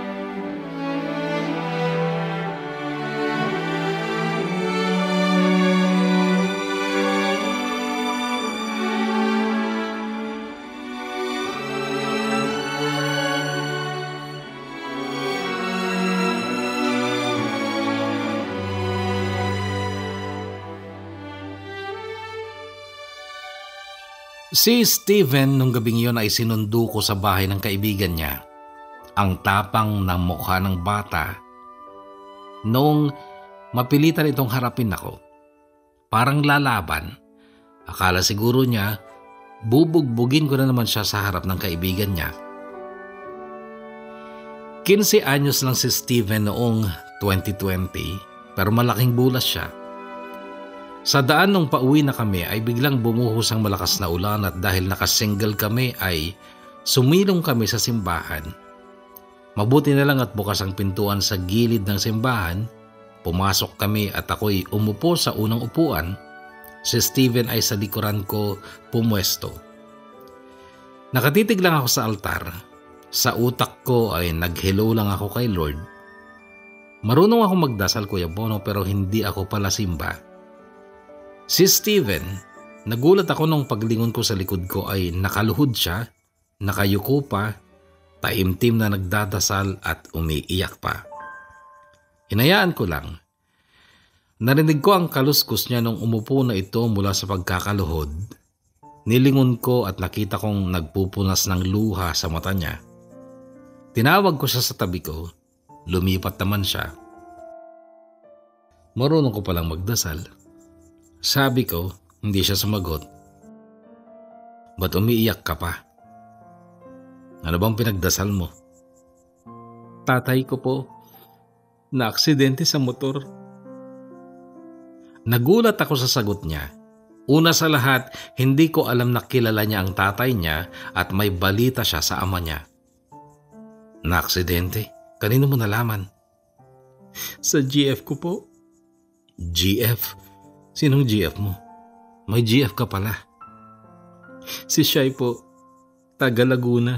Si Steven nung gabing yon ay sinundo ko sa bahay ng kaibigan niya. Ang tapang ng mukha ng bata. Noong mapilitan itong harapin ako, parang lalaban. Akala siguro niya, bubugbugin ko na naman siya sa harap ng kaibigan niya. 15 anyos lang si Steven noong 2020 pero malaking bulas siya. Sa daan nung pauwi na kami ay biglang bumuhos ang malakas na ulan at dahil nakasingle kami ay sumilong kami sa simbahan. Mabuti na lang at bukas ang pintuan sa gilid ng simbahan. Pumasok kami at ako'y umupo sa unang upuan. Si Steven ay sa likuran ko pumwesto. Nakatitig lang ako sa altar. Sa utak ko ay nag-hello lang ako kay Lord. Marunong ako magdasal, Kuya Bono, pero hindi ako pala simba. Si Steven, nagulat ako nung paglingon ko sa likod ko ay nakaluhod siya, nakayuko pa, taimtim na nagdadasal at umiiyak pa. Hinayaan ko lang. Narinig ko ang kaluskos niya nung umupo na ito mula sa pagkakaluhod. Nilingon ko at nakita kong nagpupunas ng luha sa mata niya. Tinawag ko siya sa tabi ko. Lumipat naman siya. Marunong ko palang magdasal. Sabi ko, hindi siya sumagot. Ba't umiiyak ka pa? Ano bang pinagdasal mo? Tatay ko po, na-aksidente sa motor. Nagulat ako sa sagot niya. Una sa lahat, hindi ko alam na kilala niya ang tatay niya at may balita siya sa ama niya. Na-aksidente? Kanino mo nalaman? Sa GF ko po. GF? Sinong GF mo? May GF ka pala. Si Shai po, taga Laguna.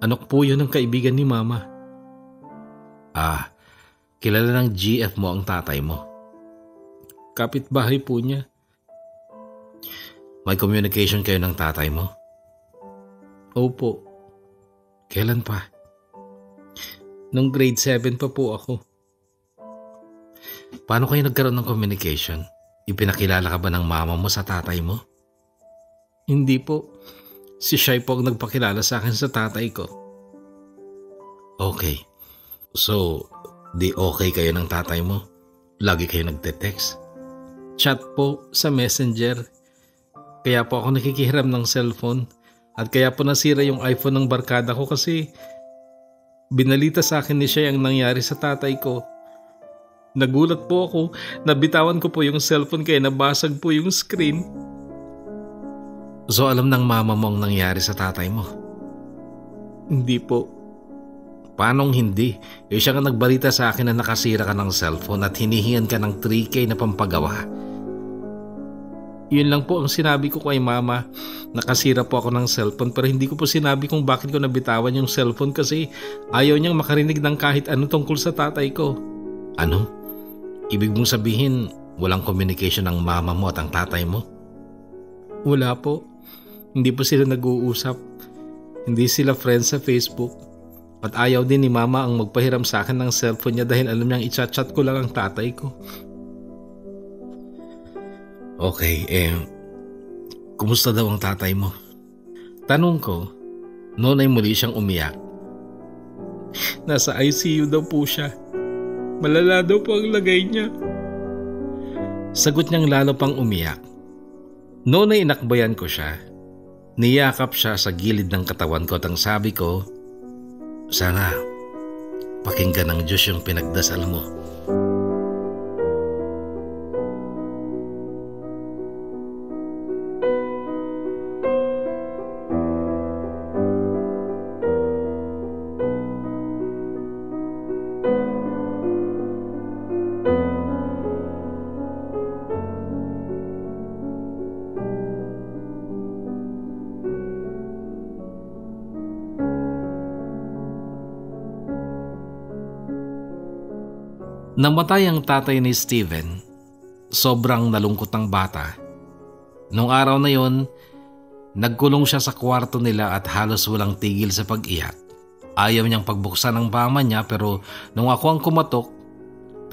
Anak po yun ng kaibigan ni Mama. Ah, kilala ng GF mo ang tatay mo. Kapitbahay po niya. May communication kayo ng tatay mo? Opo. Kailan pa? Nung grade 7 pa po ako. Paano kayo nagkaroon ng communication? Ipinakilala ka ba ng mama mo sa tatay mo? Hindi po. Si Shai po ang nagpakilala sa akin sa tatay ko. Okay. So, di okay kayo ng tatay mo? Lagi kayo nagte-text? Chat po sa messenger. Kaya po ako nakikihiram ng cellphone. At kaya po nasira yung iPhone ng barkada ko kasi binalita sa akin ni Shai ang nangyari sa tatay ko. Nagulat po ako, nabitawan ko po yung cellphone kaya nabasag po yung screen. So alam ng mama mo ang nangyari sa tatay mo? Hindi po. Paanong hindi? Siya nga nagbalita sa akin na nakasira ka ng cellphone at hinihingan ka ng 3K na pampagawa. Yun lang po ang sinabi ko kay mama. Nakasira po ako ng cellphone pero hindi ko po sinabi kung bakit ko nabitawan yung cellphone kasi ayaw niyang makarinig ng kahit ano tungkol sa tatay ko. Ano? Ibig mong sabihin, walang communication ng mama mo at ang tatay mo? Wala po. Hindi po sila nag-uusap. Hindi sila friends sa Facebook. At ayaw din ni mama ang magpahiram sa akin ng cellphone niya dahil alam niyang i-chat-chat ko lang ang tatay ko. Okay, kumusta daw ang tatay mo? Tanong ko, noon ay muli siyang umiyak. Nasa ICU daw po siya. Malala daw po ang lagay niya. Sagot niyang lalo pang umiyak. Noon ay inakbayan ko siya. Niyakap siya sa gilid ng katawan ko at ang sabi ko, sana pakinggan ng Diyos yung pinagdasal mo. Namatay ang tatay ni Steven. Sobrang nalungkot ang bata. Nung araw na yon, nagkulong siya sa kwarto nila at halos walang tigil sa pag-iyak. Ayaw niyang pagbuksan ang mama niya pero nung ako ang kumatok,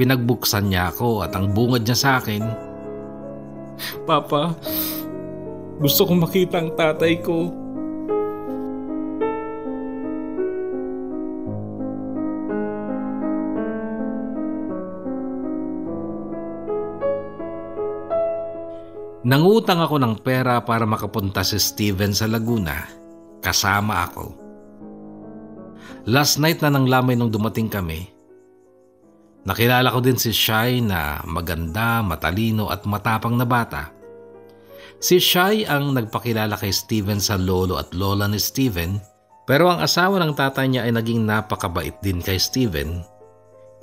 pinagbuksan niya ako at ang bungad niya sa akin, Papa, Gusto kong makita ang tatay ko. Nangutang ako ng pera para makapunta si Steven sa Laguna. Kasama ako. Last night na nang lamay nung dumating kami. Nakilala ko din si Shai na maganda, matalino at matapang na bata. Si Shai ang nagpakilala kay Steven sa lolo at lola ni Steven, pero ang asawa ng tatay niya ay naging napakabait din kay Steven.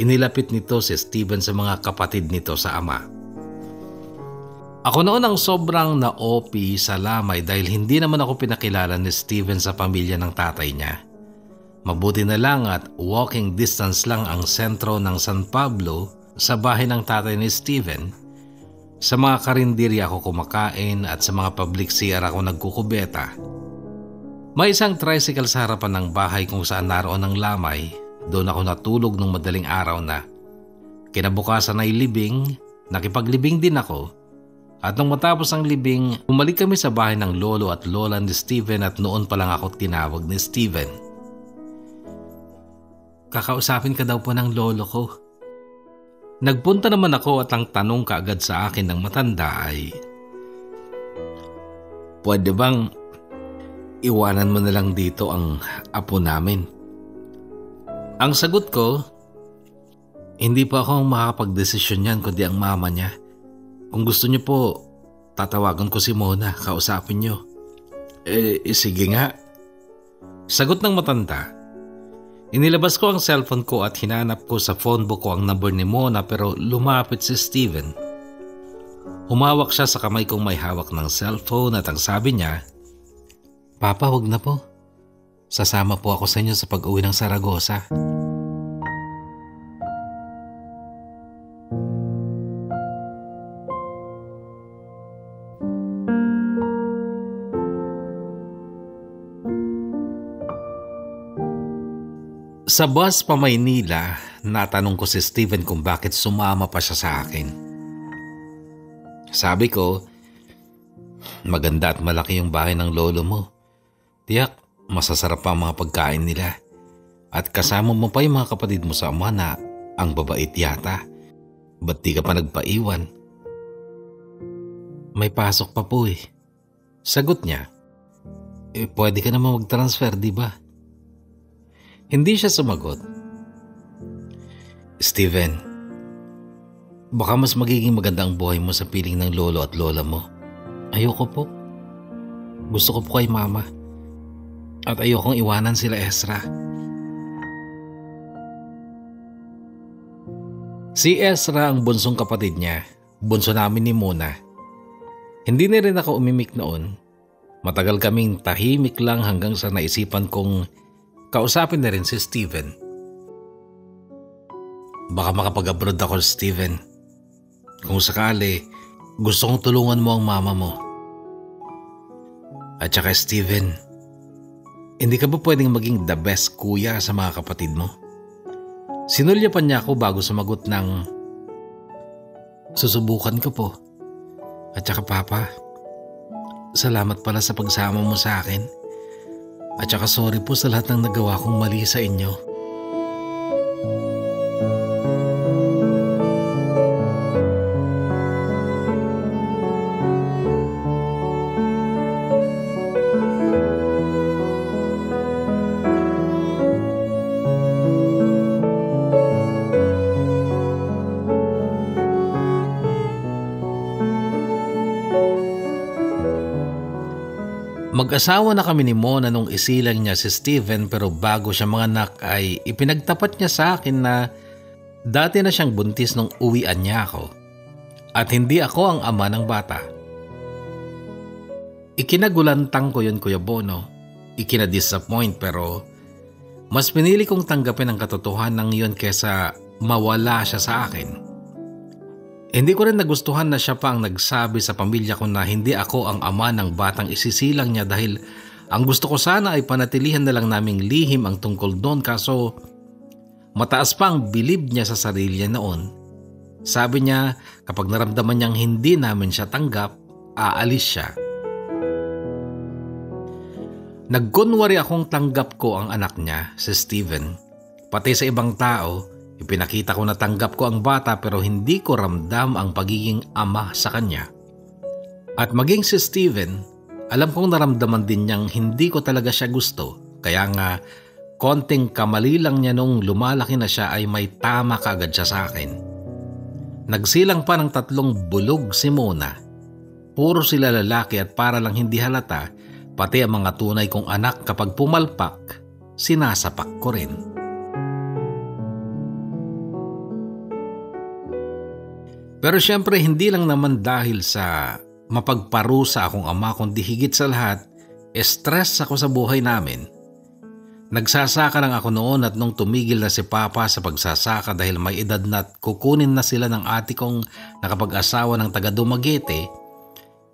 Inilapit nito si Steven sa mga kapatid nito sa ama. Ako noon ang sobrang na-OP sa lamay dahil hindi naman ako pinakilala ni Steven sa pamilya ng tatay niya. Mabuti na lang at walking distance lang ang sentro ng San Pablo sa bahay ng tatay ni Steven. Sa mga karinderya ako kumakain at sa mga public CR ako nagkukubeta. May isang tricycle sa harapan ng bahay kung saan naroon ang lamay. Doon ako natulog nung madaling araw na. Kinabukasan ay libing, nakipaglibing din ako. At nung matapos ang libing, umalik kami sa bahay ng lolo at lola ni Steven at noon pa lang ako tinawag ni Steven. Kakausapin ka daw po ng lolo ko. Nagpunta naman ako at ang tanong kaagad sa akin ng matanda ay, pwede bang iwanan mo na lang dito ang apo namin? Ang sagot ko, hindi pa ako makakapag-desisyon yan kundi ang mama niya. Kung gusto niyo po, tatawagan ko si Mona, kausapin niyo. Sige nga. Sagot ng matanda. Inilabas ko ang cellphone ko at hinanap ko sa phone book ko ang number ni Mona pero lumapit si Steven. Humawak siya sa kamay kong may hawak ng cellphone at ang sabi niya, Papa, wag na po. Sasama po ako sa inyo sa pag-uwi ng Saragosa. Sa bus pa Maynila, natanong ko si Steven kung bakit sumama pa siya sa akin. Sabi ko, maganda at malaki yung bahay ng lolo mo. Tiyak, masasarap pa ang mga pagkain nila. At kasama mo pa yung mga kapatid mo sa ama na ang babait yata. Ba't di ka pa nagpaiwan? May pasok pa po eh. Sagot niya, pwede ka naman mag-transfer, di ba? Hindi siya sumagot. Steven, baka mas magiging maganda ang buhay mo sa piling ng lolo at lola mo. Ayoko po. Gusto ko po kay mama. At ayokong iwanan sila Ezra. Si Ezra ang bunsong kapatid niya. Bunso namin ni Mona. Hindi na rin ako umimik noon. Matagal kaming tahimik lang hanggang sa naisipan kong kausapin na rin si Steven. Baka makapag-abroad ako, Steven. Kung sakali, gusto kong tulungan mo ang mama mo. At saka Steven, hindi ka ba pwedeng maging the best kuya sa mga kapatid mo? Sinulyapan niya ako bago sumagot ng, susubukan ko po. At saka Papa, salamat pala sa pagsama mo sa akin. At saka sorry po sa lahat ng nagawa kong mali sa inyo. Mag-asawa na kami ni Mona nung isilang niya si Steven pero bago siya manganak ay ipinagtapat niya sa akin na dati na siyang buntis nung uwian niya ako at hindi ako ang ama ng bata. Ikinagulantang ko yun, Kuya Bono. Ikinadisappoint pero mas pinili kong tanggapin ang katotohanan yun kesa mawala siya sa akin. Hindi ko rin nagustuhan na siya pa ang nagsabi sa pamilya ko na hindi ako ang ama ng batang isisilang niya dahil ang gusto ko sana ay panatilihan na lang naming lihim ang tungkol doon kaso mataas pa ang bilib niya sa sarili niya noon. Sabi niya kapag naramdaman niyang hindi namin siya tanggap, aalis siya. Nagkunwari akong tanggap ko ang anak niya, si Steven. Pati sa ibang tao, ipinakita ko na tanggap ko ang bata pero hindi ko ramdam ang pagiging ama sa kanya. At maging si Steven, alam kong naramdaman din niyang hindi ko talaga siya gusto. Kaya nga, konting kamali lang niya nung lumalaki na siya ay may tama kaagad siya sa akin. Nagsilang pa ng 3 bulog si Mona. Puro sila lalaki at para lang hindi halata, pati ang mga tunay kong anak kapag pumalpak, sinasapak ko rin. Pero syempre hindi lang naman dahil sa mapagparusa akong ama kundi higit sa lahat, stress ako sa buhay namin. Nagsasaka lang ako noon at nung tumigil na si Papa sa pagsasaka dahil may edad na kukunin na sila ng ate kong nakapag-asawa ng taga Dumaguete,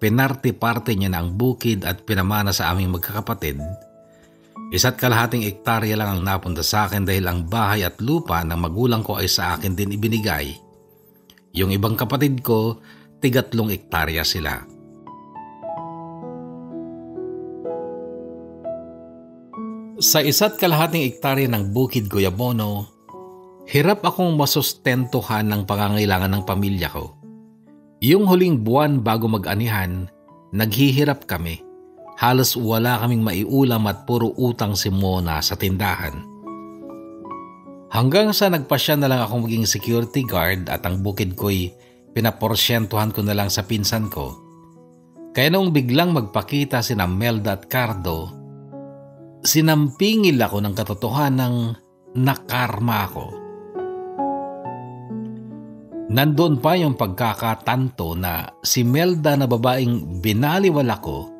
pinarte-parte niya na ang bukid at pinamana sa aming magkakapatid. 1.5 hektarya lang ang napunta sa akin dahil ang bahay at lupa ng magulang ko ay sa akin din ibinigay. Yung ibang kapatid ko, 3 hektarya sila. Sa 1.5 hektarya ng bukid Guyabono, hirap akong masustentuhan ng pangangailangan ng pamilya ko. Yung huling buwan bago mag-anihan, naghihirap kami. Halos wala kaming maiulam at puro utang si Mona sa tindahan. Hanggang sa nagpasya na lang akong maging security guard at ang bukid ko'y pinaporsyentuhan ko na lang sa pinsan ko. Kaya noong biglang magpakita sina Melda at Cardo, sinampingil ako ng katotohanang nakarma ako. Nandun pa yung pagkakatanto na si Melda na babaeng binaliwala ko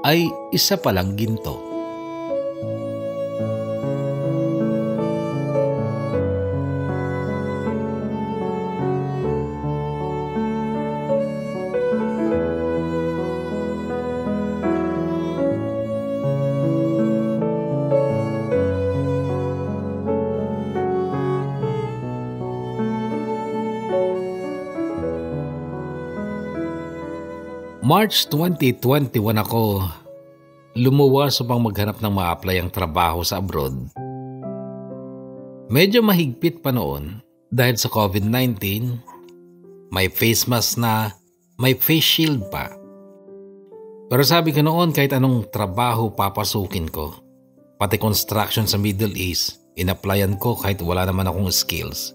ay isa palang ginto. March 2021 ako lumuwas upang maghanap ng ma-apply ang trabaho sa abroad. Medyo mahigpit pa noon dahil sa COVID-19, may face mask na, may face shield pa. Pero sabi ko noon kahit anong trabaho papasukin ko, pati construction sa Middle East, in-applyan ko kahit wala naman akong skills.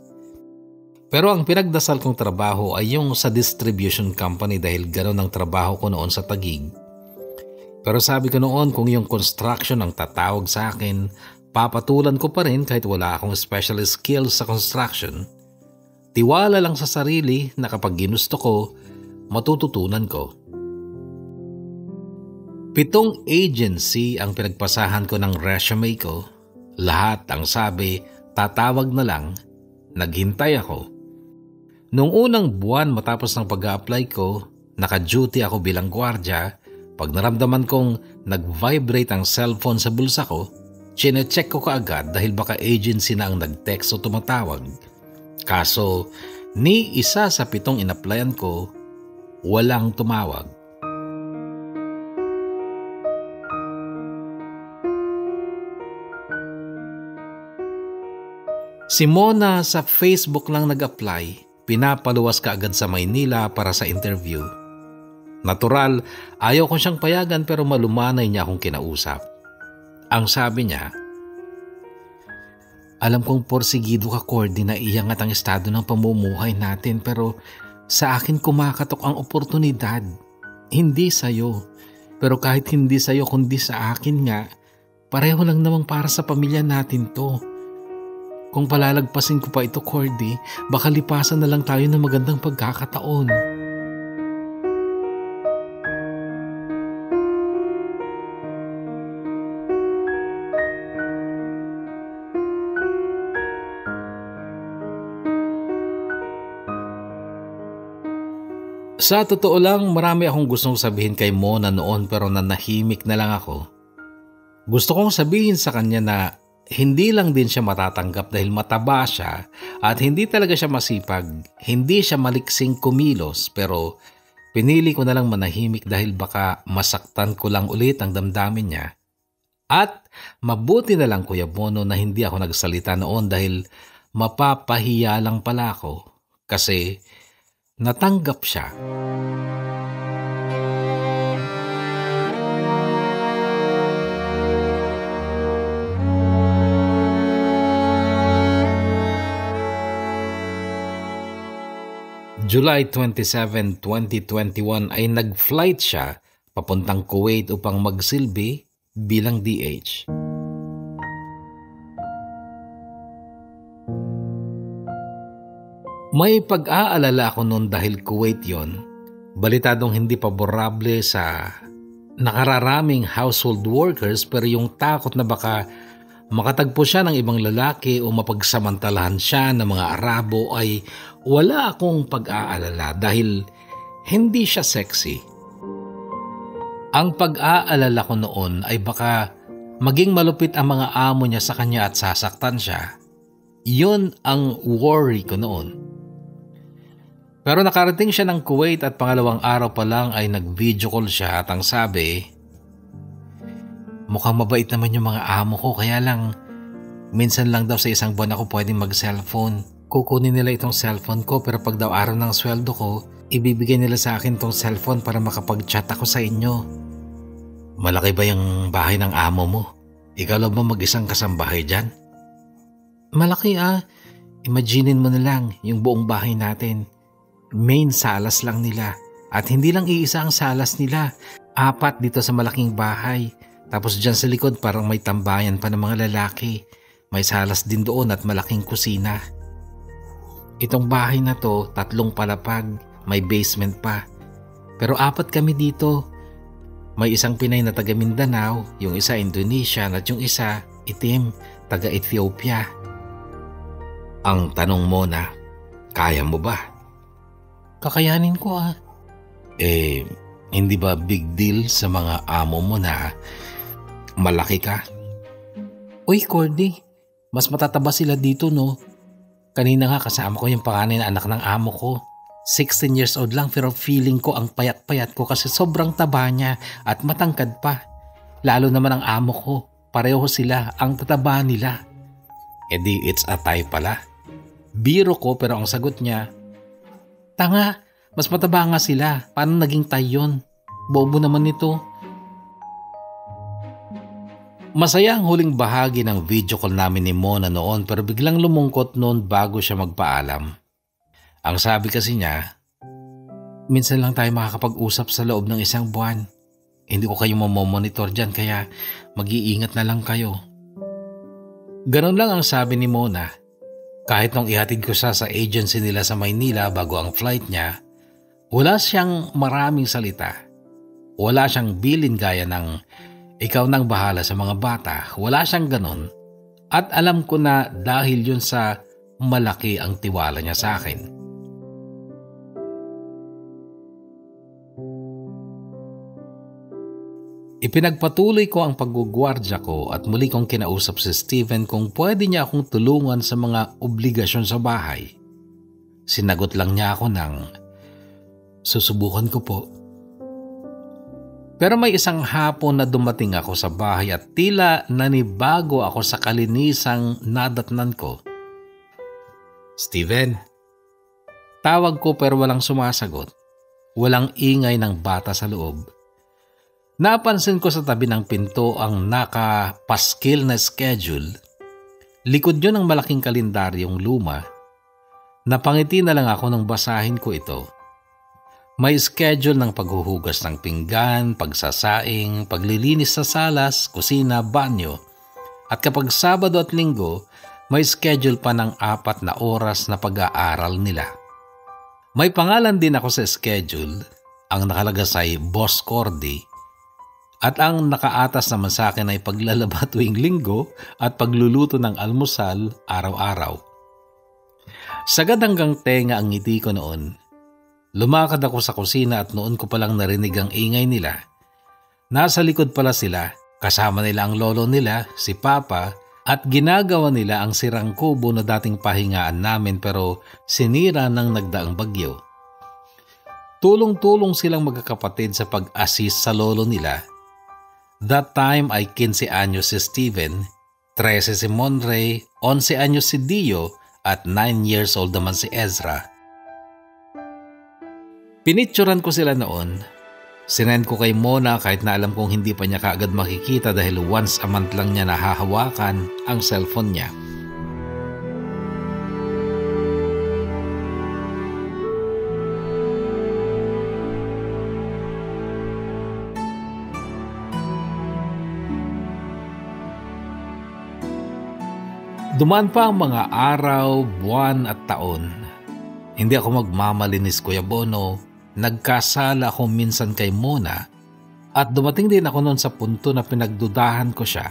Pero ang pinagdasal kong trabaho ay yung sa distribution company dahil gano'n ang trabaho ko noon sa Taguig. Pero sabi ko noon kung yung construction ang tatawag sa akin, papatulan ko pa rin kahit wala akong special skills sa construction. Tiwala lang sa sarili na kapag ginusto ko, matututunan ko. 7 agency ang pinagpasahan ko ng resume ko. Lahat ang sabi, tatawag na lang. Naghintay ako. Noong unang buwan matapos ng pag-a-apply ko, naka-duty ako bilang gwardya. Pag naramdaman kong nag-vibrate ang cellphone sa bulsa ko, chine-check ko kaagad dahil baka agency na ang nag-text o tumatawag. Kaso, ni isa sa 7 in-applyan ko, walang tumawag. Si Mona sa Facebook lang nag-apply. Pinapaluwas ka agad sa Maynila para sa interview. Natural, ayaw ko siyang payagan pero malumanay niya akong kinausap. Ang sabi niya, alam kong porsigido ka, Cordy, na iangat ang estado ng pamumuhay natin pero sa akin kumakatok ang oportunidad. Hindi sa'yo. Pero kahit hindi sa'yo kundi sa akin nga, pareho lang namang para sa pamilya natin to. Kung palalagpasin ko pa ito, Cordy, baka lipasan na lang tayo ng magandang pagkakataon. Sa totoo lang, marami akong gustong sabihin kay Mona noon pero nanahimik na lang ako. Gusto kong sabihin sa kanya na hindi lang din siya matatanggap dahil mataba siya at hindi talaga siya masipag, hindi siya maliksing kumilos pero pinili ko na lang manahimik dahil baka masaktan ko lang ulit ang damdamin niya At mabuti na lang Kuya Bono na hindi ako nagsalita noon dahil mapapahiya lang pala ako kasi natanggap siya. July 27, 2021 ay nag-flight siya papuntang Kuwait upang magsilbi bilang DH. May pag-aalala ako noon dahil Kuwait yon. Balitadong hindi paborable sa nakararaming household workers pero yung takot na baka makatagpo siya ng ibang lalaki o mapagsamantalahan siya ng mga Arabo ay wala akong pag-aalala dahil hindi siya sexy. Ang pag-aalala ko noon ay baka maging malupit ang mga amo niya sa kanya at sasaktan siya. Yun ang worry ko noon. Pero nakarating siya ng Kuwait at pangalawang araw pa lang ay nag-video call siya at ang sabi, mukhang mabait naman yung mga amo ko kaya lang minsan lang daw sa isang buwan ako pwedeng mag-cellphone. Kukunin nila itong cellphone ko pero pag daw araw ng sweldo ko, ibibigay nila sa akin itong cellphone para makapag-chat ako sa inyo. Malaki ba yung bahay ng amo mo? Ikaw lang ba mag-isang kasambahay dyan? Malaki Imaginin mo na lang yung buong bahay natin. Main salas lang nila. At hindi lang iisa ang salas nila. 4 dito sa malaking bahay. Tapos dyan sa likod parang may tambayan pa ng mga lalaki. May salas din doon at malaking kusina. Itong bahay na to, 3 palapag, may basement pa. Pero 4 kami dito. May isang Pinay na taga Mindanao, yung isa Indonesian at yung isa itim, taga Ethiopia. Ang tanong mo na, kaya mo ba? Kakayanin ko hindi ba big deal sa mga amo mo na malaki ka? Uy, Cordy, mas matataba sila dito, no? Kanina nga kasama ko yung panganay na anak ng amo ko. 16 years old lang pero feeling ko ang payat-payat ko kasi sobrang taba niya at matangkad pa. Lalo naman ang amo ko, pareho sila, ang tataba nila. Di it's a tie pala. Biro ko pero ang sagot niya, tanga, mas mataba nga sila. Paano naging tie yun? Bobo naman nito. Masaya ang huling bahagi ng video call namin ni Mona noon pero biglang lumungkot noon bago siya magpaalam. Ang sabi kasi niya, minsan lang tayo makakapag-usap sa loob ng 1 buwan. Hindi ko kayo mamomonitor dyan kaya mag-iingat na lang kayo. Ganon lang ang sabi ni Mona. Kahit nung ihatid ko siya sa agency nila sa Maynila bago ang flight niya, wala siyang maraming salita. Wala siyang bilin gaya ng ikaw nang bahala sa mga bata. Wala siyang ganon. At alam ko na dahil yun sa malaki ang tiwala niya sa akin. Ipinagpatuloy ko ang paggugwardya ko at muli kong kinausap si Steven kung pwede niya akong tulungan sa mga obligasyon sa bahay. Sinagot lang niya ako ng, susubukan ko po. Pero may isang hapon na dumating ako sa bahay at tila nanibago ako sa kalinisang nadatnan ko. Steven, tawag ko pero walang sumasagot. Walang ingay ng bata sa loob. Napansin ko sa tabi ng pinto ang nakapaskil na schedule. Likod yun ng malaking kalendaryong luma. Napangiti na lang ako nang basahin ko ito. May schedule ng paghuhugas ng pinggan, pagsasaing, paglilinis sa salas, kusina, banyo. At kapag Sabado at Linggo, may schedule pa ng 4 na oras na pag-aaral nila. May pangalan din ako sa schedule. Ang nakalagay ay Boss Cordy. At ang nakaatas naman sa akin ay paglalaba tuwing Linggo at pagluluto ng almusal araw-araw. Sagad hanggang tenga ang ngiti ko noon. Lumakad ako sa kusina at noon ko palang narinig ang ingay nila. Nasa likod pala sila, kasama nila ang lolo nila, si Papa, at ginagawa nila ang sirang kubo na dating pahingaan namin pero sinira ng nagdaang bagyo. Tulong-tulong silang magkakapatid sa pag-assist sa lolo nila. That time ay 15 anyos si Steven, 13 si Monray, 11 anyos si Dio at 9 years old naman si Ezra. Pinicturan ko sila noon. Sinend ko kay Mona kahit na alam kong hindi pa niya kaagad makikita dahil once a month lang niya nahahawakan ang cellphone niya. Dumaan pa ang mga araw, buwan at taon. Hindi ako magmamalinis, Kuya Bono. Nagkasala ako minsan kay Mona at dumating din ako noon sa punto na pinagdudahan ko siya.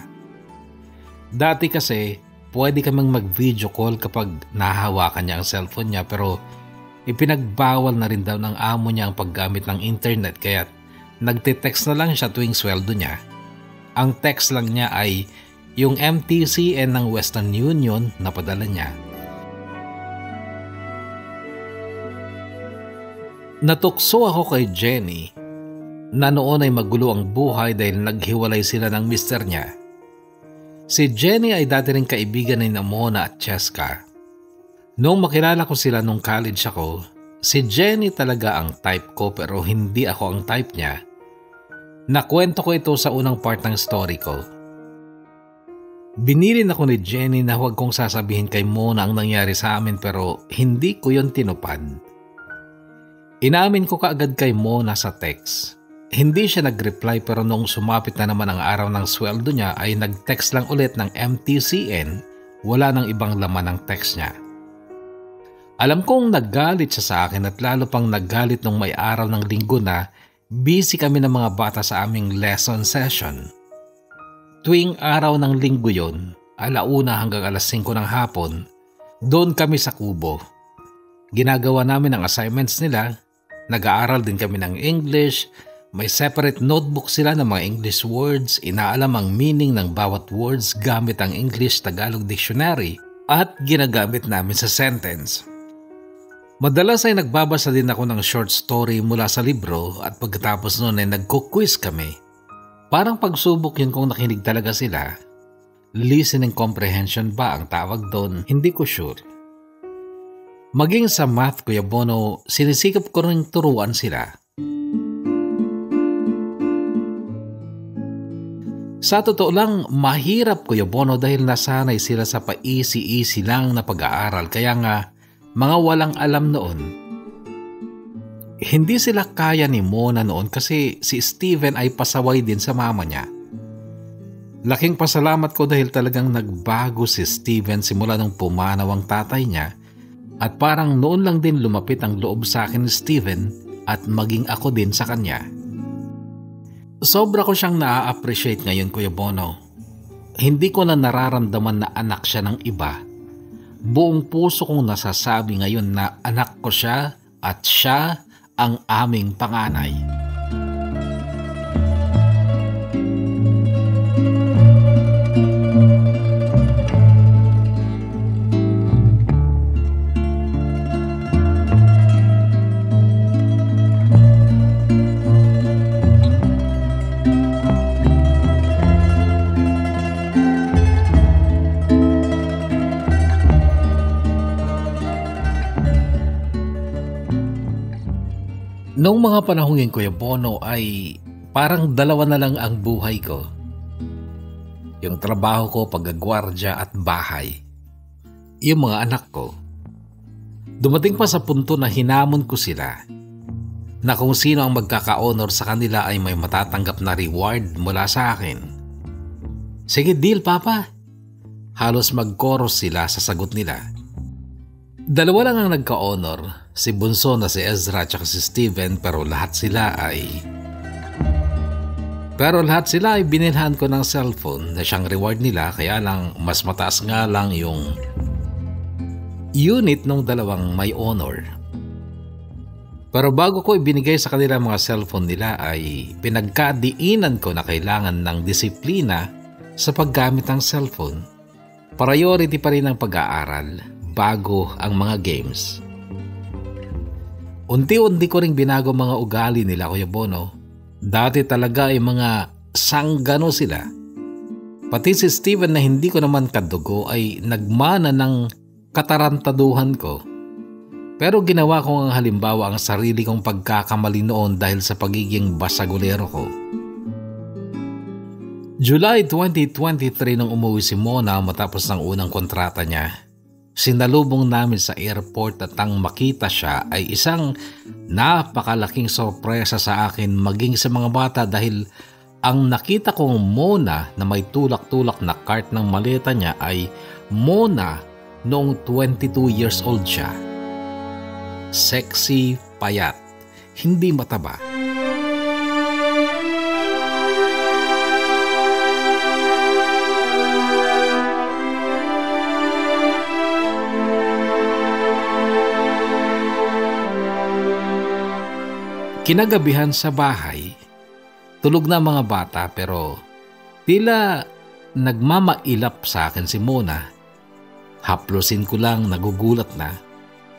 Dati kasi pwede kaming mag-video call kapag nahahawakan niya ang cellphone niya pero ipinagbawal na rin daw ng amo niya ang paggamit ng internet kaya nagte-text na lang siya tuwing sweldo niya. Ang text lang niya ay yung MTCN ng Western Union na padala niya. Natukso ako kay Jenny na noon ay magulo ang buhay dahil naghiwalay sila ng mister niya. Si Jenny ay dati rin kaibigan ni Mona at Cheska. Noong makilala ko sila nung college ako, si Jenny talaga ang type ko pero hindi ako ang type niya. Nakwento ko ito sa unang part ng story ko. Binilin ako ni Jenny na huwag kong sasabihin kay Mona ang nangyari sa amin pero hindi ko yon tinupad. Inamin ko kaagad kay Mona sa text. Hindi siya nag-reply pero nung sumapit na naman ang araw ng sweldo niya ay nag-text lang ulit ng MTCN, wala nang ibang laman ng text niya. Alam kong naggalit siya sa akin at lalo pang naggalit nung may araw ng linggo na busy kami ng mga bata sa aming lesson session. Tuwing araw ng linggo yon, 1:00 hanggang 5:00 ng hapon, doon kami sa kubo. Ginagawa namin ang assignments nila, nag-aaral din kami ng English, may separate notebook sila ng mga English words, inaalam ang meaning ng bawat words gamit ang English-Tagalog dictionary at ginagamit namin sa sentence. Madalas ay nagbabasa din ako ng short story mula sa libro at pagkatapos noon ay nagko-quiz kami. Parang pagsubok yun kung nakinig talaga sila. Listening comprehension ba ang tawag doon? Hindi ko sure. Maging sa math, Kuya Bono, sinisikap ko rin turuan sila. Sa totoo lang, mahirap, Kuya Bono, dahil nasanay sila sa pa-easy-easy lang na pag-aaral. Kaya nga, mga walang alam noon. Hindi sila kaya ni Mona noon kasi si Steven ay pasaway din sa mama niya. Laking pasalamat ko dahil talagang nagbago si Steven simula nung pumanaw ang tatay niya at parang noon lang din lumapit ang loob sa akin ni Steven at maging ako din sa kanya. Sobra ko siyang na-appreciate ngayon, Kuya Bono. Hindi ko na nararamdaman na anak siya ng iba. Buong puso kong nasasabi ngayon na anak ko siya at siya ang aming panganay. Noong mga panahon yun, Kuya Bono, ay parang dalawa na lang ang buhay ko. Yung trabaho ko, paggagwardya at bahay. Yung mga anak ko. Dumating pa sa punto na hinamon ko sila na kung sino ang magkaka-honor sa kanila ay may matatanggap na reward mula sa akin. Sige, deal, Papa. Halos mag-chorus sila sa sagot nila. Dalawa lang ang nagka-honor, si Bunso na si Ezra at si Steven pero lahat sila ay binilhan ko ng cellphone na siyang reward nila kaya lang mas mataas nga lang yung unit ng dalawang may honor. Pero bago ko ibinigay sa kanila mga cellphone nila ay pinagkadiinan ko na kailangan ng disiplina sa paggamit ng cellphone. Priority pa rin ang pag-aaral bago ang mga games. Unti-unti ko ring binago mga ugali nila, Kuya Bono. Dati talaga ay mga sanggano sila. Pati si Steven na hindi ko naman kadugo ay nagmana ng katarantaduhan ko. Pero ginawa ko ang halimbawa ang sarili kong pagkakamali noon dahil sa pagiging basagulero ko. July 2023 nang umuwi si Mona matapos ng unang kontrata niya. Sinalubong namin sa airport at ang makita siya ay isang napakalaking sorpresa sa akin maging sa mga bata dahil ang nakita kong Mona na may tulak-tulak na cart ng maleta niya ay Mona noong 22 years old siya. Sexy, payat, hindi mataba. Kinagabihan sa bahay, tulog na mga bata pero tila nagmamailap sa akin si Mona. Haplosin ko lang nagugulat na.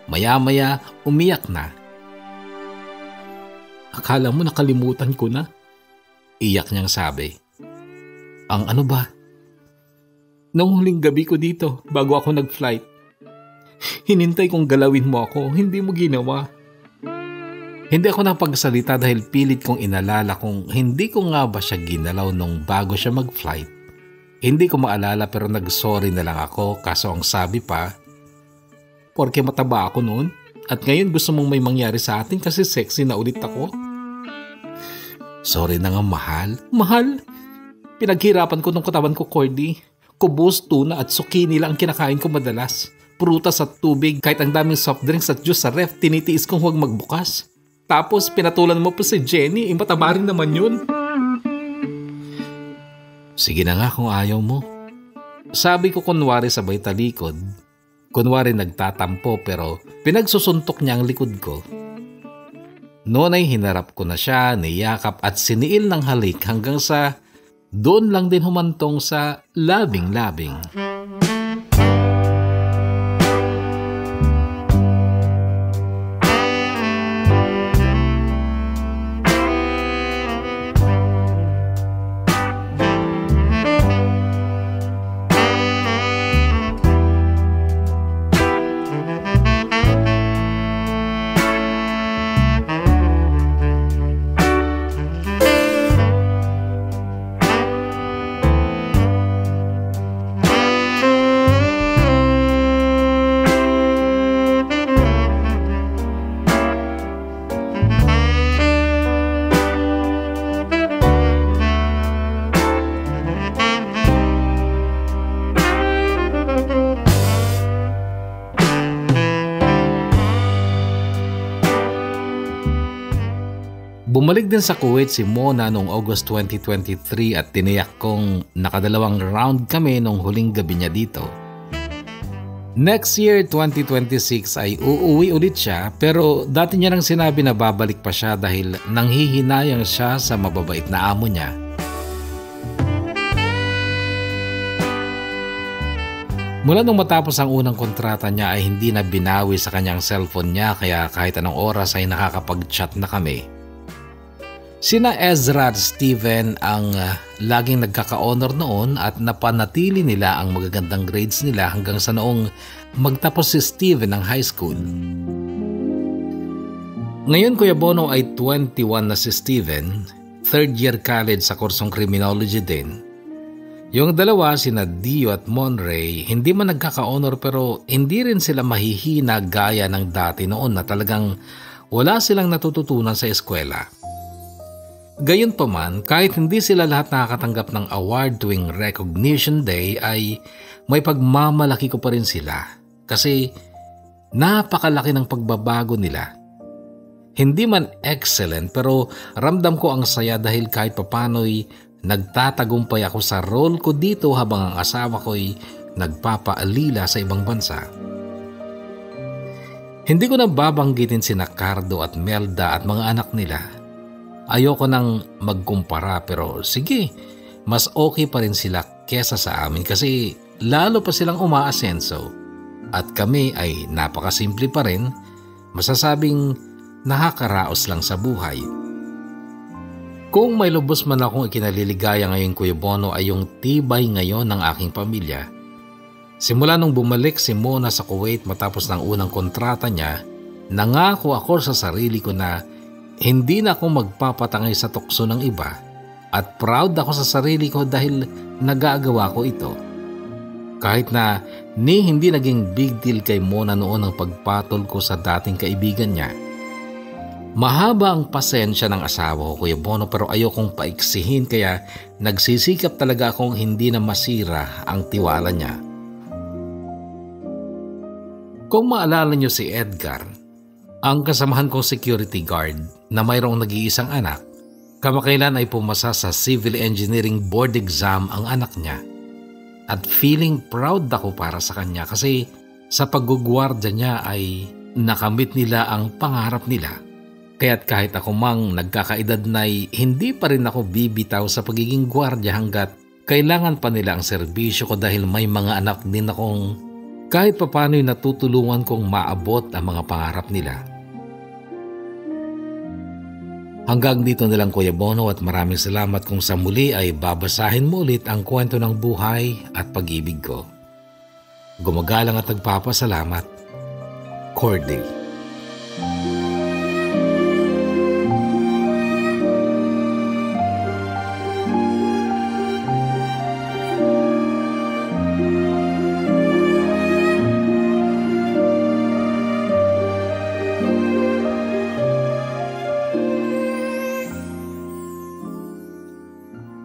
Maya-maya umiyak na. Akala mo nakalimutan ko na? Iyak niyang sabi. Ang ano ba? Noong huling gabi ko dito bago ako nag-flight, hinintay kong galawin mo ako, hindi mo ginawa. Hindi ako napagsalita dahil pilit kong inalala kung hindi ko nga ba siya ginalaw nung bago siya mag-flight. Hindi ko maalala pero nag-sorry na lang ako kaso ang sabi pa, porke mataba ako noon at ngayon gusto mong may mangyari sa atin kasi sexy na ulit ako. Sorry na nga mahal. Mahal? Pinaghirapan ko nung katawan ko, Cordy. Kubos, tuna at zucchini lang ang kinakain ko madalas. Prutas at tubig, kahit ang daming soft drinks at juice sa ref, tinitiis kong huwag magbukas. Tapos pinatulan mo pa si Jenny, mataba rin naman yun. Sige na nga kung ayaw mo. Sabi ko kunwari sabay talikod. Kunwari nagtatampo pero pinagsusuntok niya ang likod ko. Noon ay hinarap ko na siya, niyakap at siniil ng halik hanggang sa doon lang din humantong sa labing-labing. Bumalik din sa Kuwait si Mona noong August 2023 at tiniyak kong nakadalawang round kami nung huling gabi niya dito. Next year, 2026 ay uuwi ulit siya pero dati niya nang sinabi na babalik pa siya dahil nanghihinayang siya sa mababait na amo niya. Mula nung matapos ang unang kontrata niya ay hindi na binawi sa kanyang cellphone niya kaya kahit anong oras ay nakakapag-chat na kami. Sina Ezra at Steven ang laging nagkaka-honor noon at napanatili nila ang magagandang grades nila hanggang sa noong magtapos si Steven ng high school. Ngayon Kuya Bono ay 21 na si Steven, third year college sa kursong criminology din. Yung dalawa sina Dio at Monray hindi man nagkaka-honor pero hindi rin sila mahihina gaya ng dati noon na talagang wala silang natututunan sa eskwela. Gayunpaman, kahit hindi sila lahat nakakatanggap ng award tuwing Recognition Day ay may pagmamalaki ko pa rin sila kasi napakalaki ng pagbabago nila. Hindi man excellent pero ramdam ko ang saya dahil kahit papano'y nagtatagumpay ako sa role ko dito habang ang asawa ko'y nagpapaalila sa ibang bansa. Hindi ko na babanggitin sina Cardo at Melda at mga anak nila. Ayoko nang magkumpara pero sige, mas okay pa rin sila kesa sa amin kasi lalo pa silang umaasenso at kami ay napakasimple pa rin, masasabing nakakaraos lang sa buhay. Kung may lubos man akong ikinaliligaya ngayon, Kuya Bono, ay yung tibay ngayon ng aking pamilya. Simula nung bumalik si Mona sa Kuwait matapos ng unang kontrata niya, nangako ako sa sarili ko na hindi na ako magpapatangay sa tukso ng iba at proud ako sa sarili ko dahil nagagawa ko ito. Kahit na hindi naging big deal kay Mona noon ang pagpatol ko sa dating kaibigan niya. Mahaba ang pasensya ng asawa ko, Kuya Bono, pero ayokong paiksihin kaya nagsisikap talaga akong hindi na masira ang tiwala niya. Kung maalala niyo si Edgar, ang kasamahan kong security guard na mayroong nag-iisang anak, kamakailan ay pumasa sa Civil Engineering Board exam ang anak niya. At feeling proud ako para sa kanya kasi sa paggugwardya niya ay nakamit nila ang pangarap nila. Kaya't kahit ako mang nagkakaedad na'y hindi pa rin ako bibitaw sa pagiging gwardya hanggat kailangan pa nila ang serbisyo ko dahil may mga anak din akong kahit papano'y natutulungan kong maabot ang mga pangarap nila. Hanggang dito na lang, Kuya Bono, at maraming salamat kung sa muli ay babasahin mo ulit ang kwento ng buhay at pag-ibig ko. Gumagalang at nagpapasalamat, Cordy.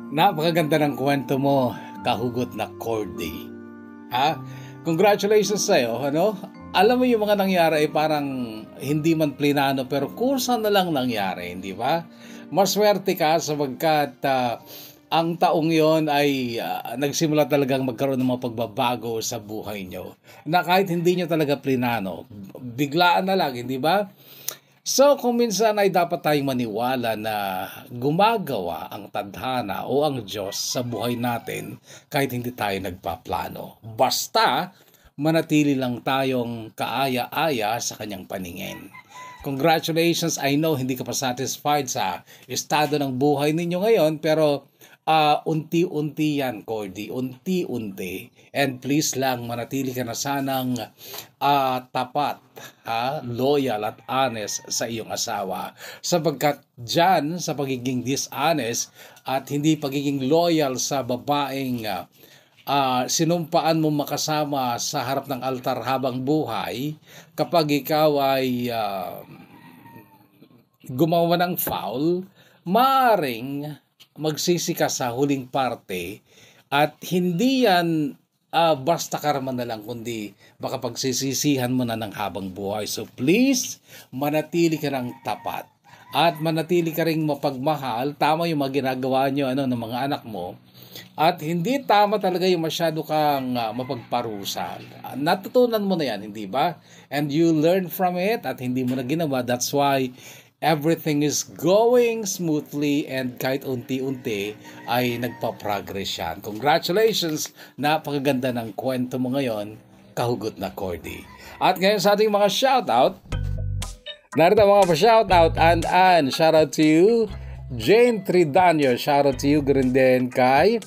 Napakaganda ng kwento mo, kahugot na Cordy. Ha? Congratulations sa'yo, ano? Alam mo yung mga nangyari ay parang hindi man plinano pero kursa na lang nangyari, hindi ba? Maswerte ka sapagkat ang taong yon ay nagsimula talagang magkaroon ng mga pagbabago sa buhay nyo. Na kahit hindi nyo talaga plinano, biglaan na lang, hindi ba? So kung minsan ay dapat tayong maniwala na gumagawa ang tadhana o ang Diyos sa buhay natin kahit hindi tayo nagpaplano. Basta manatili lang tayong kaaya-aya sa kanyang paningin. Congratulations, I know hindi ka pa satisfied sa estado ng buhay ninyo ngayon pero unti-unti yan, Cordy, unti-unti. And please lang, manatili ka na sanang tapat, loyal at honest sa iyong asawa. Sapagkat dyan, sa pagiging dishonest at hindi pagiging loyal sa babaeng sinumpaan mo makasama sa harap ng altar habang buhay, kapag ikaw ay gumawa ng foul, maaring magsisi ka sa huling parte at hindi yan basta karma na lang kundi baka pagsisisihan mo na ng habang buhay. So please, manatili ka ng tapat at manatili ka ring mapagmahal. Tama yung mga ginagawa nyo ng mga anak mo at hindi tama talaga yung masyado kang mapagparusa. Natutunan mo na yan, hindi ba? And you learn from it at hindi mo na ginawa. That's why everything is going smoothly and kahit unti-unti ay nagpa-progress yan. Congratulations! Napakaganda ng kwento mo ngayon, kahugot na Cordy. At ngayon sa ating mga shoutout, narito mga pa-shoutout, and shoutout to you, Jane Tridanyo, shoutout to you, ganun din kay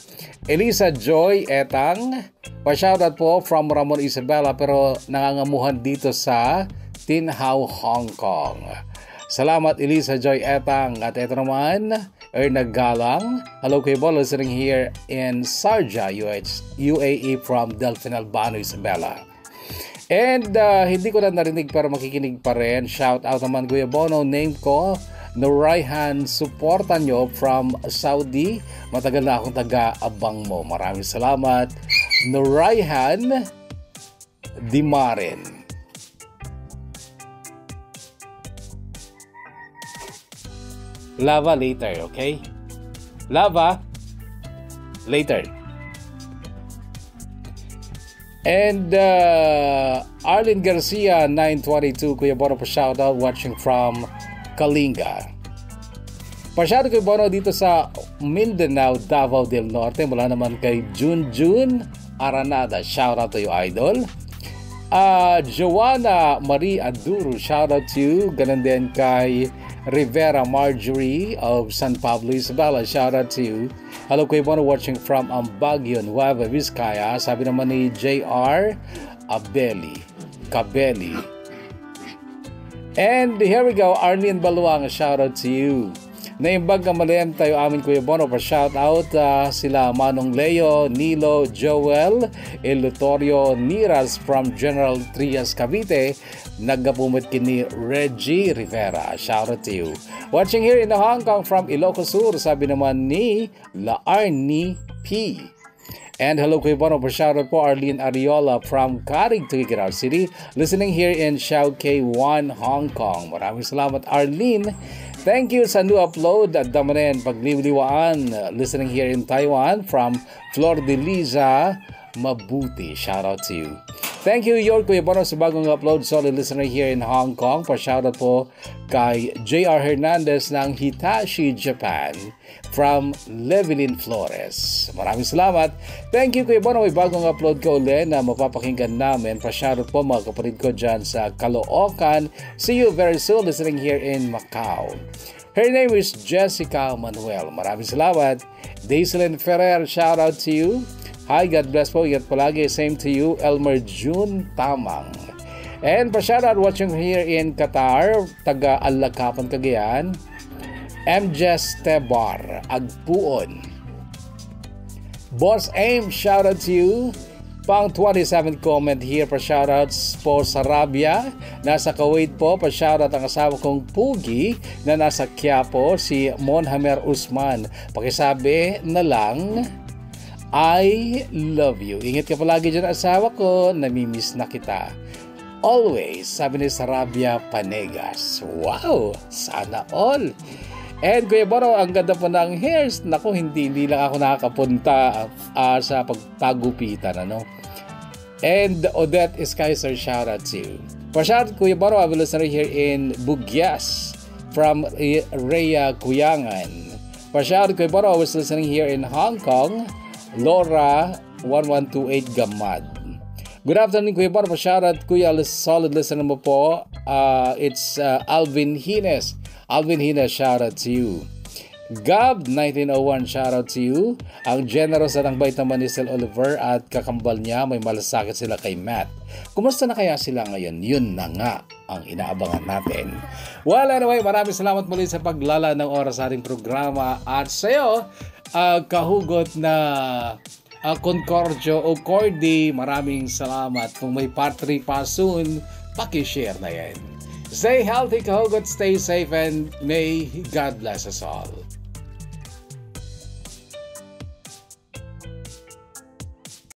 Elisa Joy Etang, pa-shoutout po from Ramon Isabela pero nangangamuhan dito sa Tin Hau, Hong Kong. Salamat Elisa Joy Etang. At ito naman, Erna Galang. Hello Kuya Bo, listening here in Sharjah, UAE from Delfin Albano, Isabela. And hindi ko na narinig pero makikinig pa rin. Shout out naman Kuya Bono, name ko Nurayhan, supportan nyo from Saudi. Matagal na akong taga-abang mo. Maraming salamat Nurayhan Dimarin. Lava later, okay? Lava later. And Arlene Garcia 922, Kuya Bono, pa shoutout watching from Kalinga. Pa shoutout Kuya Bono dito sa Mindanao, Davao del Norte. Mula naman kay Junjun Aranada, shoutout to you, idol. Joanna Marie Aduro, shoutout to you. Ganun din kay Rivera Marjorie of San Pablo, Isabela. Shout out to you. Hello Kuya Bono, watching from Baguio, Nueva Vizcaya. Sabi naman ni JR Cabelli. And here we go, Arlene Baluang, shout out to you. Naimbag kamalem tayo amin Kuya Bono, pa shout out sila Manong Leo, Nilo, Joel, Elutorio Niras from General Trias, Cavite. Nagapumot kini Reggie Rivera. Shout out to you. Watching here in Hong Kong from Ilocos Sur, sabi naman ni Laarni P. And hello Kuya Bono, for shout out po Arlene Ariola from Carig, Tuguegarao City. Listening here in Shao K1, Hong Kong. Maraming salamat Arlene. Thank you sa new upload at Damanen Pagliwliwaan. Listening here in Taiwan from Flor de Liza Mabuti. Shout out to you. Thank you, York Kuya Bono, sa bagong upload. Solid listener here in Hong Kong. Pa-shoutout po kay JR Hernandez ng Hitachi, Japan from Levelin Flores. Maraming salamat. Thank you, Kuya Bono. May bagong upload ko ulit na mapapakinggan namin. Pa-shoutout po mga kapatid ko dyan sa Caloocan. See you very soon listening here in Macau. Her name is Jessica Manuel. Maraming salamat. Daiselin Ferrer, shout out to you. Hi, God bless po. Ingat palagi. Same to you, Elmer June Tamang. And pa-shoutout watching here in Qatar, taga Alakapan, Cagayan, MJ Stebar, Agpuon. Boss Aim, shoutout to you. Pang 27th comment here, pa-shoutouts po sa Rabia. Nasa Kuwait po, pa-shoutout ang asawa kong Pugi na nasa Quiapo, si Monhamer Usman. Pakisabi na lang, I love you. Ingat ka palagi dyan asawa ko, namimiss na kita. Always, sabi ni Sarabia Panegas. Wow, sana all. And Kuya Bono, ang ganda po ng hairs. Naku, hindi lang ako nakakapunta sa pagpagupitan, ano? And Odette Iskaiser, shout out to you. Pa-shout Kuya Bono, I will listen here in Bugyas from Rhea Kuyangan. Pa-shout Kuya Bono, I was listening here in Hong Kong, Laura 1128 Gamad. Good afternoon Kuya Bono, pa-shoutout Kuya, solid listener mo po. It's Alvin Hines. Alvin Hines, shoutout to you. Gab 1901, shoutout to you. Ang generous at ang bait naman ni Sel Oliver at kakambal niya, may malasakit sila kay Matt. Kumusta na kaya sila ngayon? Yun na nga ang inaabangan natin. Well, anyway, maraming salamat muli sa paglala ng oras sa ating programa. At sa'yo, kahugot na Concordio o Cordy, maraming salamat. Kung may part 3 pa soon, pakishare na yan. Stay healthy, kahugot, stay safe, and may God bless us all.